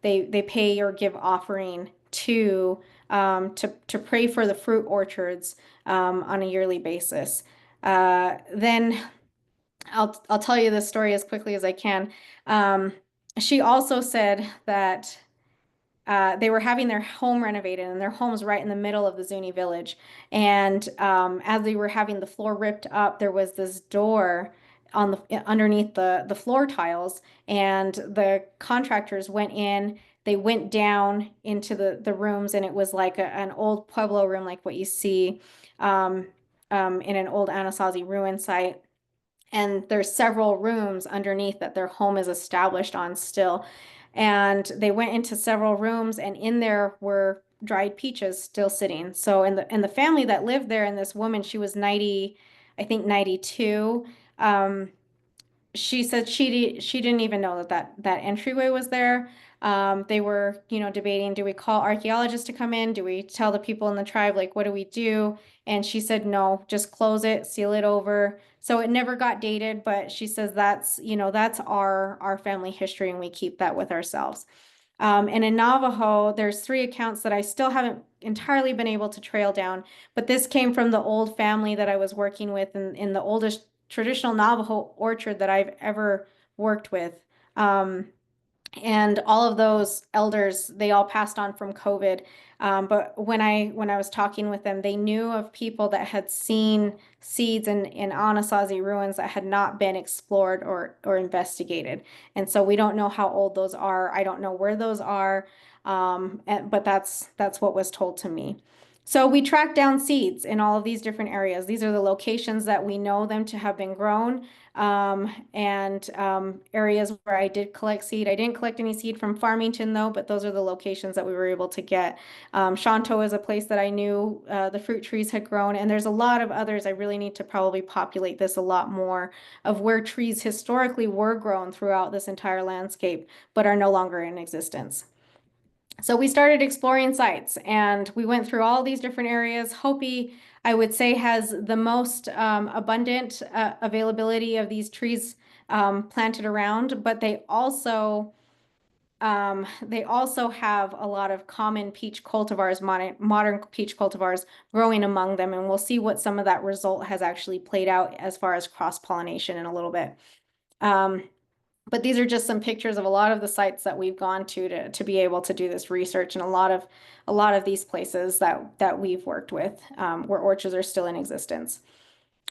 they pay or give offering to pray for the fruit orchards on a yearly basis. Then I'll tell you this story as quickly as I can. She also said that they were having their home renovated, and their home's right in the middle of the Zuni village. And as they were having the floor ripped up, there was this door on underneath the floor tiles, and the contractors went in. They went down into the rooms, and it was like an old Pueblo room, like what you see in an old Anasazi ruin site. And there's several rooms underneath that their home is established on still. And they went into several rooms, and in there were dried peaches still sitting. So in the family that lived there, and this woman, she was 90, I think 92. She said she didn't even know that entryway was there. They were, debating, do we call archaeologists to come in? Do we tell the people in the tribe, like, what do we do? And she said, no, just close it, seal it over. So it never got dated, but she says that's our family history, and we keep that with ourselves. And in Navajo, there's 3 accounts that I still haven't entirely been able to trail down, but this came from the old family that I was working with in the oldest traditional Navajo orchard that I've ever worked with. And all of those elders, they all passed on from COVID. But when I was talking with them, they knew of people that had seen seeds in Anasazi ruins that had not been explored or investigated. And so we don't know how old those are. I don't know where those are. But that's what was told to me. So we track down seeds in all of these different areas. These are the locations that we know them to have been grown, and areas where I did collect seed. I didn't collect any seed from Farmington though, but those are the locations that we were able to get. Shanto is a place that I knew the fruit trees had grown, and there's a lot of others. I really need to probably populate this a lot more of where trees historically were grown throughout this entire landscape, but are no longer in existence. So we started exploring sites and we went through all these different areas. Hopi, I would say, has the most abundant availability of these trees planted around, but they also have a lot of common peach cultivars, modern peach cultivars growing among them. And we'll see what some of that result has actually played out as far as cross-pollination in a little bit. But these are just some pictures of a lot of the sites that we've gone to be able to do this research, and a lot of these places that we've worked with where orchards are still in existence.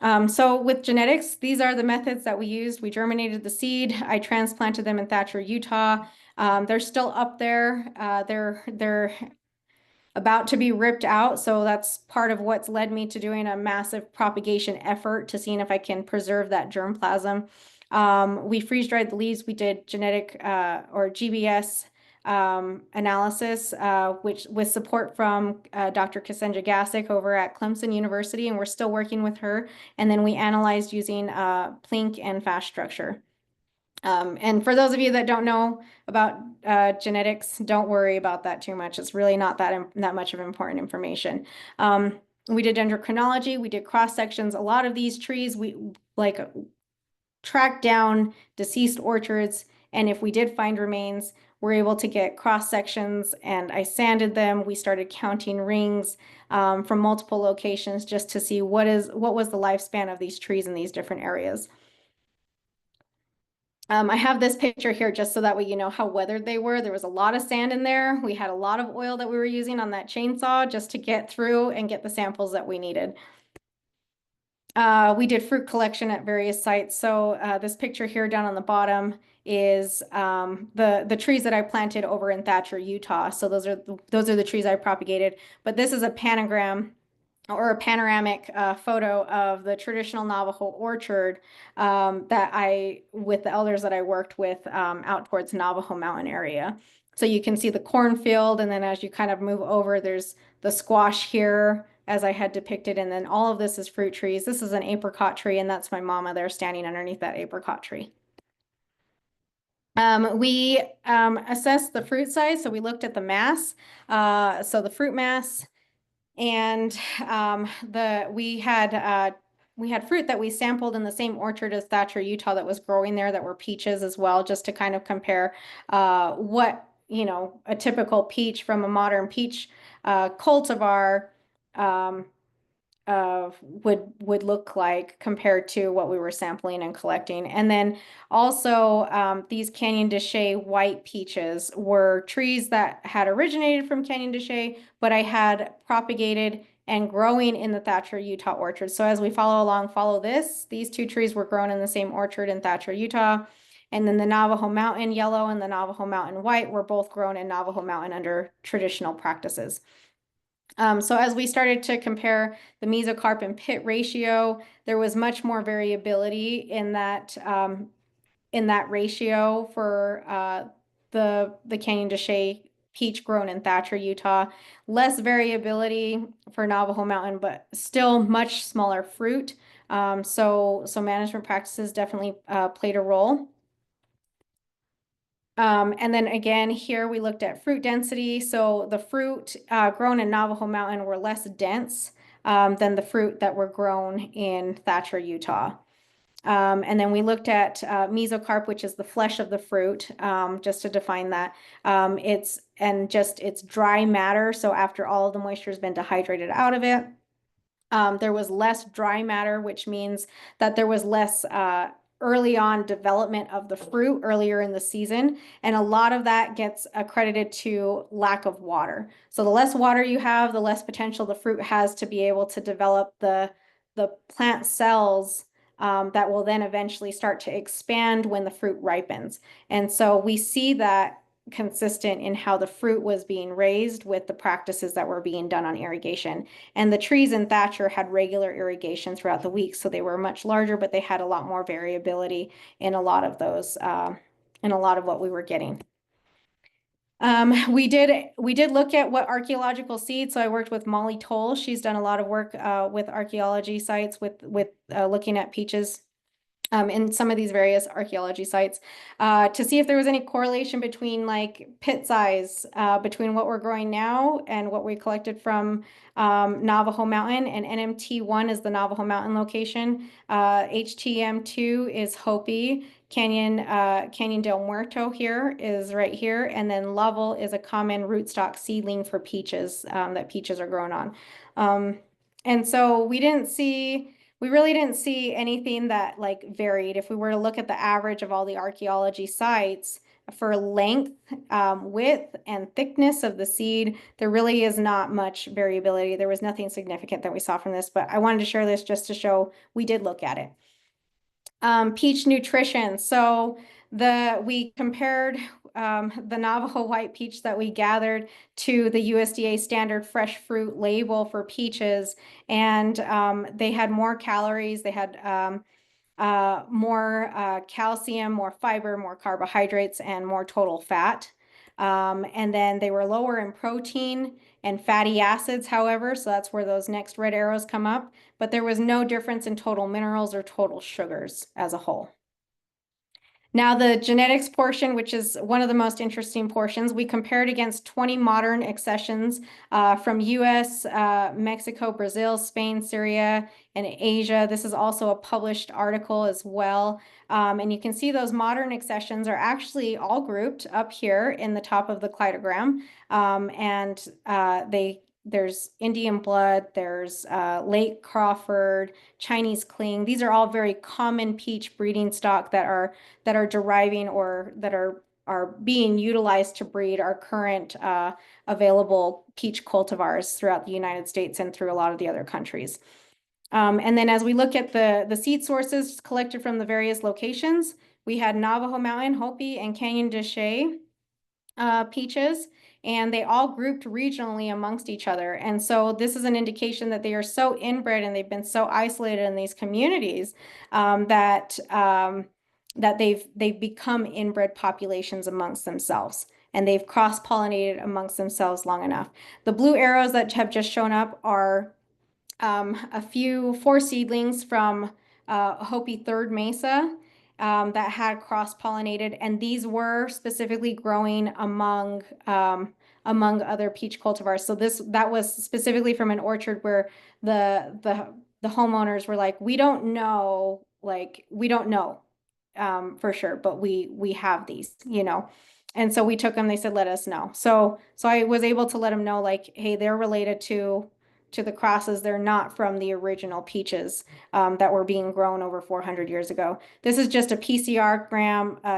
So with genetics, these are the methods that we used. We germinated the seed. I transplanted them in Thatcher, Utah. They're still up there. They're about to be ripped out. So that's part of what's led me to doing a massive propagation effort to seeing if I can preserve that germplasm. We freeze dried the leaves. We did genetic or GBS analysis, which with support from Dr. Cassandra Gassick over at Clemson University, and we're still working with her. And then we analyzed using Plink and fast structure. And for those of you that don't know about genetics, don't worry about that too much. It's really not that much of important information. We did dendrochronology. We did cross sections. A lot of these trees, we like tracked down deceased orchards. And if we did find remains, we're able to get cross sections, and I sanded them. We started counting rings from multiple locations just to see what was the lifespan of these trees in these different areas. I have this picture here just so that way you know how weathered they were. There was a lot of sand in there. We had a lot of oil that we were using on that chainsaw just to get through and get the samples that we needed. We did fruit collection at various sites. So this picture here down on the bottom is the trees that I planted over in Thatcher, Utah. So those are the trees I propagated. But this is a panogram or a panoramic photo of the traditional Navajo orchard with the elders that I worked with out towards Navajo Mountain area. So you can see the cornfield, and then as you kind of move over, there's the squash here, as I had depicted, and then all of this is fruit trees. This is an apricot tree, and that's my mama there standing underneath that apricot tree. We assessed the fruit size, so we looked at the mass, so the fruit mass. And we had fruit that we sampled in the same orchard as Thatcher, Utah, that was growing there, that were peaches as well, just to kind of compare what a typical peach from a modern peach cultivar would look like compared to what we were sampling and collecting. And then also these Canyon de Chelly white peaches were trees that had originated from Canyon de Chelly, but I had propagated and growing in the Thatcher, Utah orchard. So as we follow these two trees were grown in the same orchard in Thatcher, Utah. And then the Navajo Mountain yellow and the Navajo Mountain white were both grown in Navajo Mountain under traditional practices. So as we started to compare the mesocarp and pit ratio, there was much more variability in that ratio for the Canyon de Chelly peach grown in Thatcher, Utah. Less variability for Navajo Mountain, but still much smaller fruit. So management practices definitely played a role. And then again, here we looked at fruit density. So the fruit grown in Navajo Mountain were less dense than the fruit that were grown in Thatcher, Utah. And then we looked at mesocarp, which is the flesh of the fruit, just to define that. It's dry matter. So after all of the moisture has been dehydrated out of it, there was less dry matter, which means that there was less early on development of the fruit earlier in the season. And a lot of that gets accredited to lack of water. So the less water you have, the less potential the fruit has to be able to develop the plant cells that will then eventually start to expand when the fruit ripens. And so we see that consistent in how the fruit was being raised with the practices that were being done on irrigation. And the trees in Thatcher had regular irrigation throughout the week, so they were much larger, but they had a lot more variability in a lot of those, in a lot of what we were getting. We did look at what archaeological seeds. So I worked with Molly Toll. She's done a lot of work with archaeology sites with looking at peaches in some of these various archaeology sites to see if there was any correlation between like pit size between what we're growing now and what we collected from Navajo Mountain. And NMT1 is the Navajo Mountain location. HTM2 is Hopi. Canyon del Muerto here is right here. And then Lovell is a common rootstock seedling for peaches that peaches are grown on. And so we really didn't see anything that like varied. If we were to look at the average of all the archaeology sites for length, width, and thickness of the seed, there really is not much variability. There was nothing significant that we saw from this, but I wanted to share this just to show we did look at it. Peach nutrition. So we compared the Navajo white peach that we gathered to the USDA standard fresh fruit label for peaches, and they had more calories, they had more calcium, more fiber, more carbohydrates, and more total fat. And then they were lower in protein and fatty acids, however, so that's where those next red arrows come up, but there was no difference in total minerals or total sugars as a whole. Now the genetics portion, which is one of the most interesting portions, we compared against 20 modern accessions from US, Mexico, Brazil, Spain, Syria, and Asia. This is also a published article as well. And you can see those modern accessions are actually all grouped up here in the top of the cladogram. There's Indian blood, there's Lake Crawford, Chinese Cling. These are all very common peach breeding stock that are deriving or that are being utilized to breed our current available peach cultivars throughout the United States and through a lot of the other countries. And then as we look at the seed sources collected from the various locations, we had Navajo Mountain, Hopi, and Canyon de Chelly peaches, and they all grouped regionally amongst each other. And so this is an indication that they are so inbred and they've been so isolated in these communities that they've become inbred populations amongst themselves, and they've cross-pollinated amongst themselves long enough. The blue arrows that have just shown up are four seedlings from Hopi Third Mesa that had cross-pollinated, and these were specifically growing among other peach cultivars. So that was specifically from an orchard where the homeowners were like, we don't know for sure, but we have these, you know. And so we took them, they said, let us know. So I was able to let them know, like, hey, they're related to the crosses. They're not from the original peaches that were being grown over 400 years ago. This is just a PCR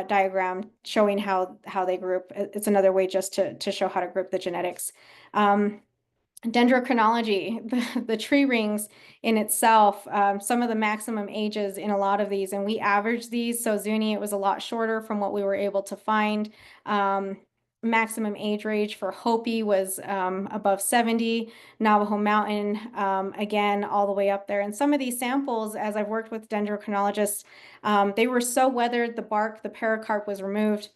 diagram showing how they group. It's another way just to show how to group the genetics. Dendrochronology, the tree rings in itself, some of the maximum ages in a lot of these, and we averaged these. So Zuni, it was a lot shorter from what we were able to find. Maximum age range for Hopi was above 70, Navajo Mountain, again, all the way up there. And some of these samples, as I've worked with dendrochronologists, they were so weathered, the bark, the pericarp was removed.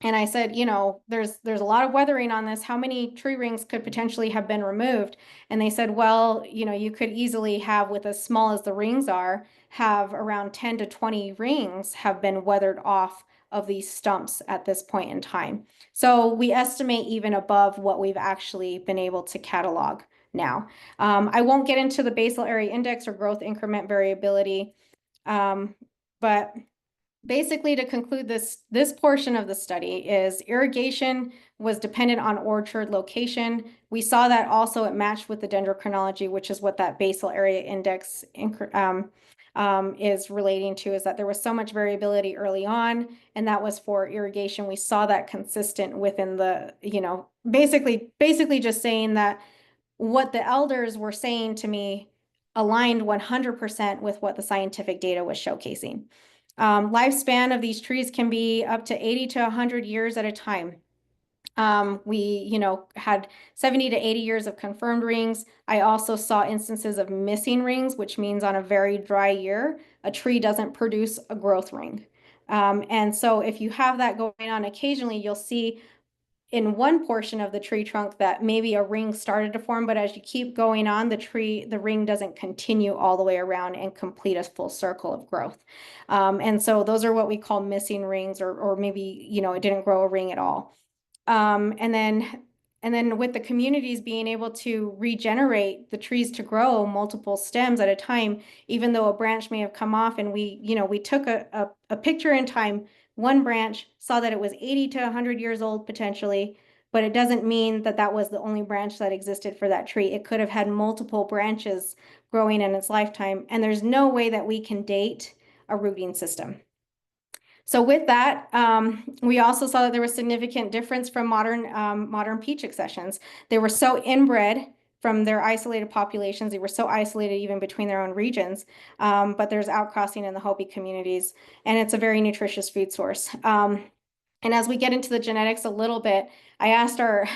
And I said, you know, there's a lot of weathering on this. How many tree rings could potentially have been removed? And they said, well, you know, you could easily have, with as small as the rings are, have around 10 to 20 rings have been weathered off of these stumps at this point in time. So we estimate even above what we've actually been able to catalog now. I won't get into the basal area index or growth increment variability, but basically, to conclude this portion of the study is irrigation was dependent on orchard location. We saw that also it matched with the dendrochronology, which is what that basal area index is relating to, is that there was so much variability early on, and that was for irrigation. We saw that consistent within the, you know, basically just saying that what the elders were saying to me aligned 100% with what the scientific data was showcasing. Lifespan of these trees can be up to 80 to 100 years at a time. We, had 70 to 80 years of confirmed rings. I also saw instances of missing rings, which means on a very dry year, a tree doesn't produce a growth ring. And so if you have that going on occasionally, you'll see in one portion of the tree trunk that maybe a ring started to form, but as you keep going on, the ring doesn't continue all the way around and complete a full circle of growth. And so those are what we call missing rings, or maybe, it didn't grow a ring at all. And then with the communities being able to regenerate the trees to grow multiple stems at a time, even though a branch may have come off, and we took a picture in time, one branch, saw that it was 80 to 100 years old potentially, but it doesn't mean that that was the only branch that existed for that tree. It could have had multiple branches growing in its lifetime, and there's no way that we can date a rooting system. So with that, we also saw that there was significant difference from modern peach accessions. They were so inbred from their isolated populations. They were so isolated even between their own regions. But there's outcrossing in the Hopi communities, and it's a very nutritious food source. And as we get into the genetics a little bit, I asked our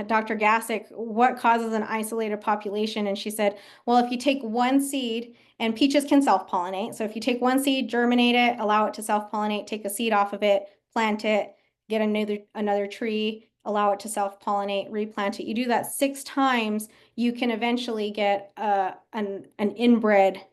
Dr. Gassick what causes an isolated population, and she said, well, if you take one seed, and peaches can self-pollinate. So if you take one seed, germinate it, allow it to self-pollinate, take a seed off of it, plant it, get another tree, allow it to self-pollinate, replant it. You do that 6 times, you can eventually get an inbred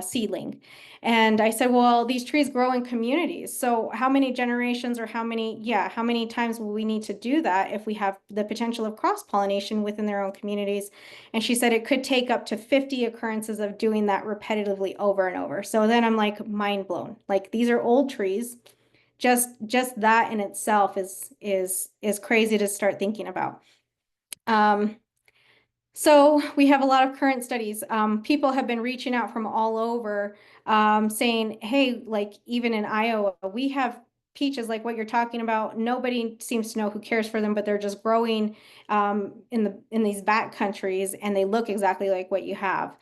seedling. And I said, well, these trees grow in communities. So how many generations, or how many times will we need to do that if we have the potential of cross-pollination within their own communities? And she said it could take up to 50 occurrences of doing that repetitively over and over. So then I'm like mind blown. Like, these are old trees. Just that in itself is crazy to start thinking about. So we have a lot of current studies. People have been reaching out from all over, saying, hey, like even in Iowa, we have peaches like what you're talking about. Nobody seems to know who cares for them, but they're just growing in these back countries, and they look exactly like what you have.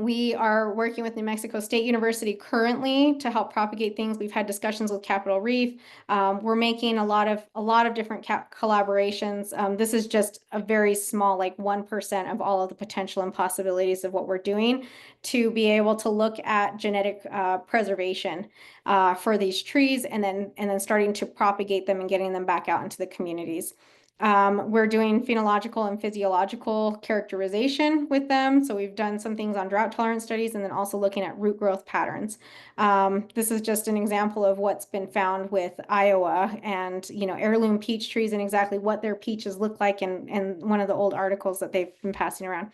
We are working with New Mexico State University currently to help propagate things. We've had discussions with Capitol Reef. We're making a lot of different collaborations. This is just a very small, like 1% of all of the potential and possibilities of what we're doing to be able to look at genetic preservation for these trees, and then starting to propagate them and getting them back out into the communities. We're doing phenological and physiological characterization with them. So we've done some things on drought tolerance studies, and then also looking at root growth patterns. This is just an example of what's been found with Iowa and, heirloom peach trees, and exactly what their peaches look like in one of the old articles that they've been passing around.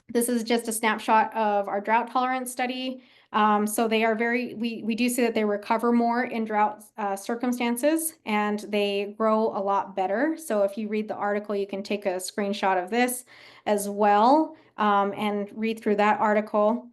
This is just a snapshot of our drought tolerance study. So they are we do see that they recover more in drought circumstances, and they grow a lot better. So if you read the article, you can take a screenshot of this as well, and read through that article.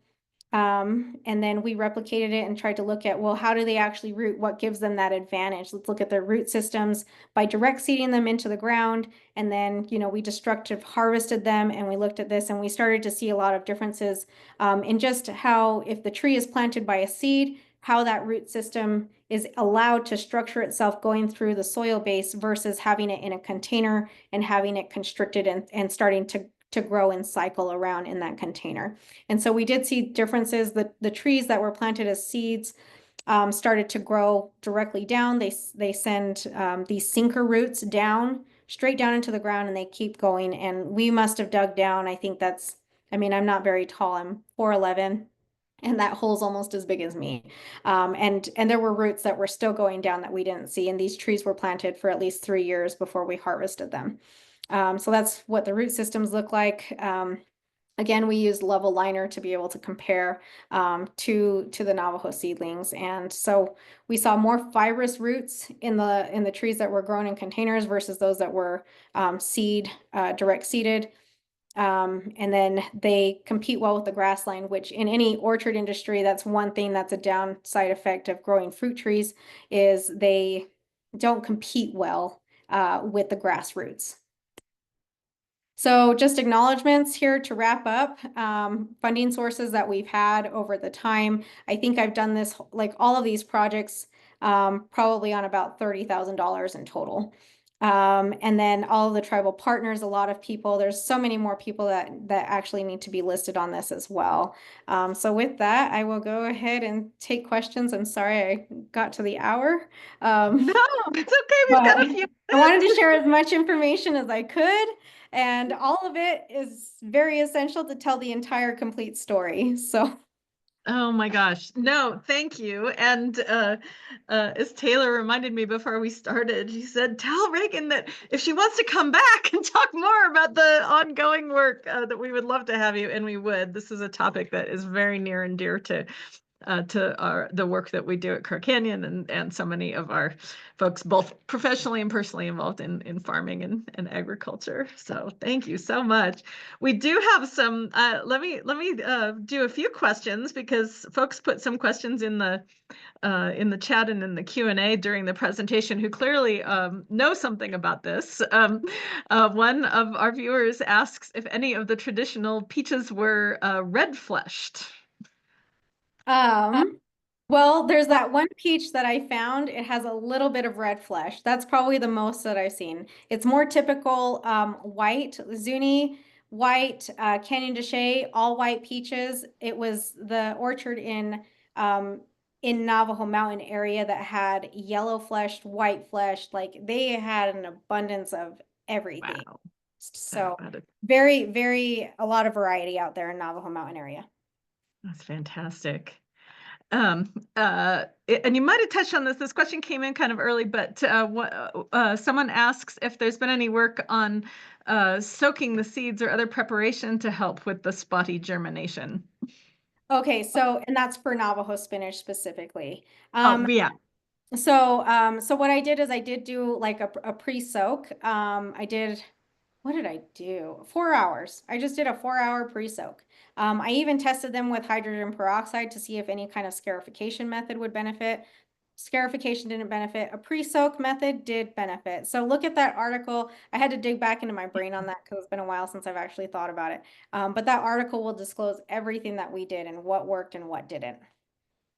And then we replicated it and tried to look at, well, how do they actually root? What gives them that advantage? Let's look at their root systems by direct seeding them into the ground. And then, we destructive harvested them, and we looked at this, and we started to see a lot of differences in just how, if the tree is planted by a seed, how that root system is allowed to structure itself going through the soil base versus having it in a container and having it constricted and starting to grow and cycle around in that container. And so we did see differences. The trees that were planted as seeds started to grow directly down. They send these sinker roots down, straight down into the ground, and they keep going. And we must have dug down. I think I'm not very tall. I'm 4'11", and that hole's almost as big as me. And there were roots that were still going down that we didn't see. And these trees were planted for at least 3 years before we harvested them. So that's what the root systems look like. Again, we used level liner to be able to compare to the Navajo seedlings. And so we saw more fibrous roots in the trees that were grown in containers versus those that were direct seeded. And then they compete well with the grassland, which in any orchard industry, that's one thing that's a downside effect of growing fruit trees, is they don't compete well with the grass roots. So just acknowledgements here to wrap up. Funding sources that we've had over the time. I think I've done this, like all of these projects, probably on about $30,000 in total. And then all of the tribal partners, a lot of people, there's so many more people that actually need to be listed on this as well. So with that, I will go ahead and take questions. I'm sorry I got to the hour. No, it's okay. We've But got a few I wanted to minutes. share as much information as I could, and all of it is very essential to tell the entire complete story. So Oh my gosh. No, thank you. And as Taylor reminded me before we started, she said, tell Reagan that if she wants to come back and talk more about the ongoing work, that we would love to have you, and we would. This is a topic that is very near and dear to the work that we do at Crow Canyon, and so many of our folks, both professionally and personally involved in farming and agriculture. So thank you so much. We do have some, let me do a few questions, because folks put some questions in the chat and in the Q&A during the presentation, who clearly know something about this. One of our viewers asks if any of the traditional peaches were red fleshed. well, there's that one peach that I found. It has a little bit of red flesh. That's probably the most that I've seen. It's more typical white, Zuni, white, Canyon de Chelly, all white peaches. It was the orchard in Navajo Mountain area that had yellow fleshed, white fleshed. Like they had an abundance of everything. Wow. So That is, very, very a lot of variety out there in Navajo Mountain area. that's fantastic. And you might have touched on this. This question came in kind of early, but someone asks if there's been any work on soaking the seeds or other preparation to help with the spotty germination. Okay, so and that's for Navajo spinach specifically. Oh, yeah. So what I did is I did do like a pre-soak. What did I do? 4 hours. I just did a 4 hour pre-soak. I even tested them with hydrogen peroxide to see if any kind of scarification method would benefit. Scarification didn't benefit. A pre-soak method did benefit. So look at that article. I had to dig back into my brain on that because it's been a while since I've actually thought about it. But that article will disclose everything that we did and what worked and what didn't.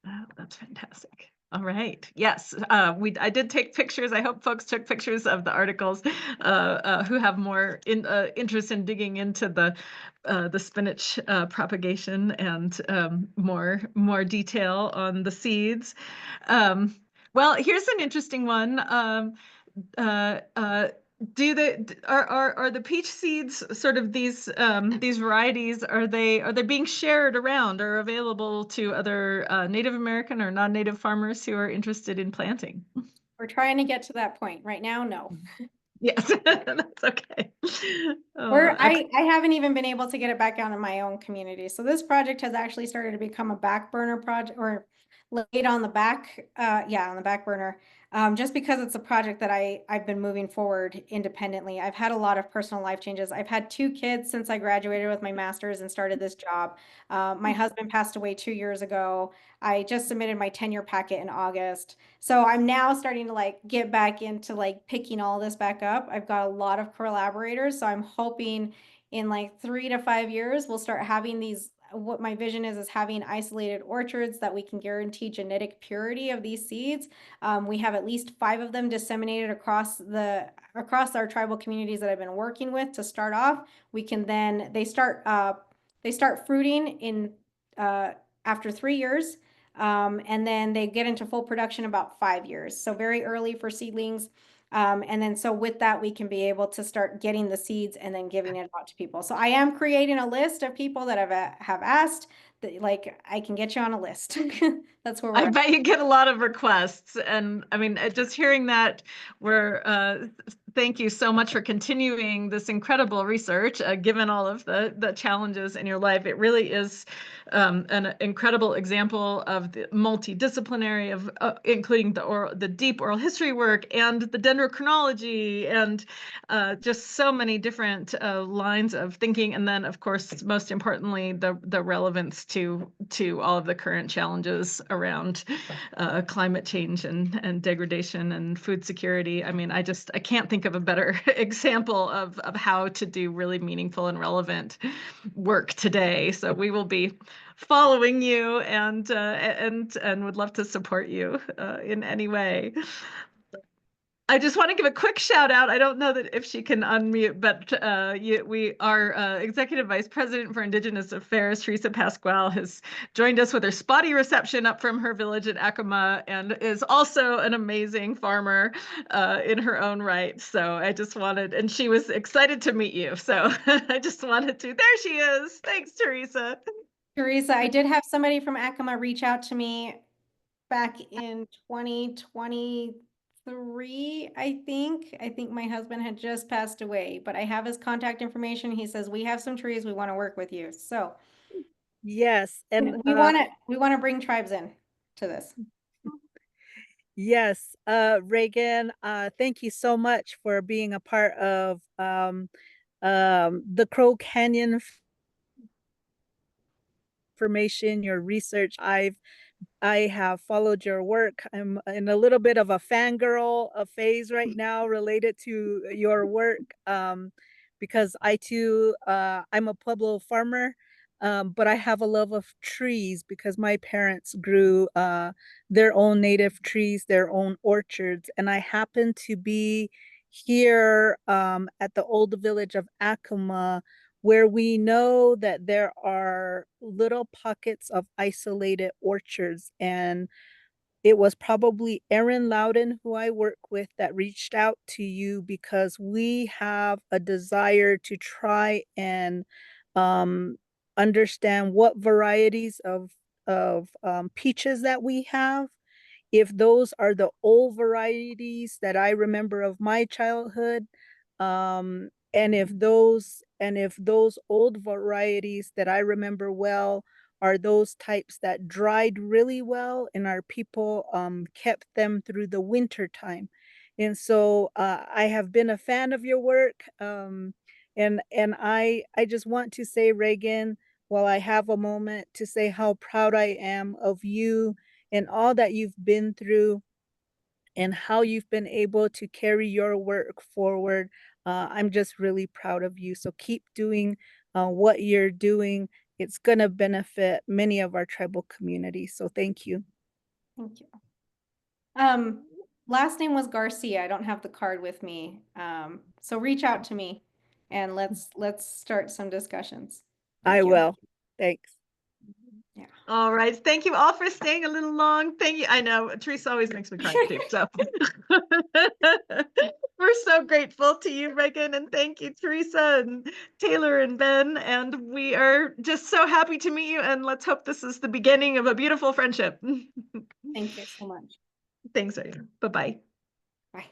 Oh, that's fantastic. All right. Yes, I did take pictures. I hope folks took pictures of the articles, who have more interest in digging into the spinach propagation, and more detail on the seeds. Well, here's an interesting one. Uh, uh, are the peach seeds, sort of these varieties, are they being shared around or available to other Native American or non-Native farmers who are interested in planting? We're trying to get to that point. Right now, no. Yes, that's okay. I haven't even been able to get it back out in my own community. So this project has actually started to become a back burner project, or laid on the back, on the back burner. Just because it's a project that I've been moving forward independently. I've had a lot of personal life changes. I've had 2 kids since I graduated with my master's and started this job. My husband passed away 2 years ago. I just submitted my tenure packet in August. So I'm now starting to like get back into like picking all this back up. I've got a lot of collaborators, so I'm hoping in like 3 to 5 years we'll start having these. What my vision is having isolated orchards that we can guarantee genetic purity of these seeds. We have at least 5 of them disseminated across our tribal communities that I've been working with to start off. We can then they start fruiting in after 3 years. And then they get into full production about 5 years. So very early for seedlings. And then so with that, we can be able to start getting the seeds and then giving it out to people. So I am creating a list of people that have asked that, like, I can get you on a list. That's where we're I at. bet you get a lot of requests, and I mean, just hearing that, thank you so much for continuing this incredible research, given all of the challenges in your life. It really is an incredible example of the multidisciplinary of including the deep oral history work and the dendrochronology, and just so many different lines of thinking, and then of course most importantly the relevance to all of the current challenges around climate change and degradation and food security. I mean, I can't think of a better example of how to do really meaningful and relevant work today. So we will be following you and would love to support you in any way. I just want to give a quick shout out. I don't know that if she can unmute, but our Executive Vice President for Indigenous Affairs, Teresa Pasquale, has joined us with her spotty reception up from her village at Acoma, and is also an amazing farmer in her own right. So I just wanted, and she was excited to meet you. So I just wanted to, there she is. Thanks, Teresa. Teresa, I did have somebody from Acoma reach out to me back in 2023, I think. I think my husband had just passed away, but I have his contact information. He says, we have some trees, we want to work with you. So Yes, and we want to bring tribes in to this. yes, Reagan, thank you so much for being a part of the Crow Canyon information, your research. I have followed your work. I'm in a little bit of a fangirl phase right now related to your work, because I too, I'm a Pueblo farmer, but I have a love of trees because my parents grew their own native trees, their own orchards, and I happen to be here at the old village of Acoma, where we know that there are little pockets of isolated orchards. And it was probably Erin Loudon, who I work with, that reached out to you because we have a desire to try and understand what varieties of peaches that we have, if those are the old varieties that I remember of my childhood, and if those old varieties that I remember well are those types that dried really well and our people kept them through the winter time. And so I have been a fan of your work, and I just want to say, Reagan, while I have a moment, to say how proud I am of you and all that you've been through and how you've been able to carry your work forward. I'm just really proud of you. So keep doing what you're doing. It's going to benefit many of our tribal communities. So thank you. Thank you. Last name was Garcia. I don't have the card with me. So reach out to me and let's start some discussions. I will. Thanks. Yeah. All right. Thank you all for staying a little long. Thank you. I know Teresa always makes me cry too. So we're so grateful to you, Reagan, and thank you, Teresa and Taylor and Ben. And we are just so happy to meet you. And let's hope this is the beginning of a beautiful friendship. Thank you so much. Thanks, Reagan. Bye-bye. Bye.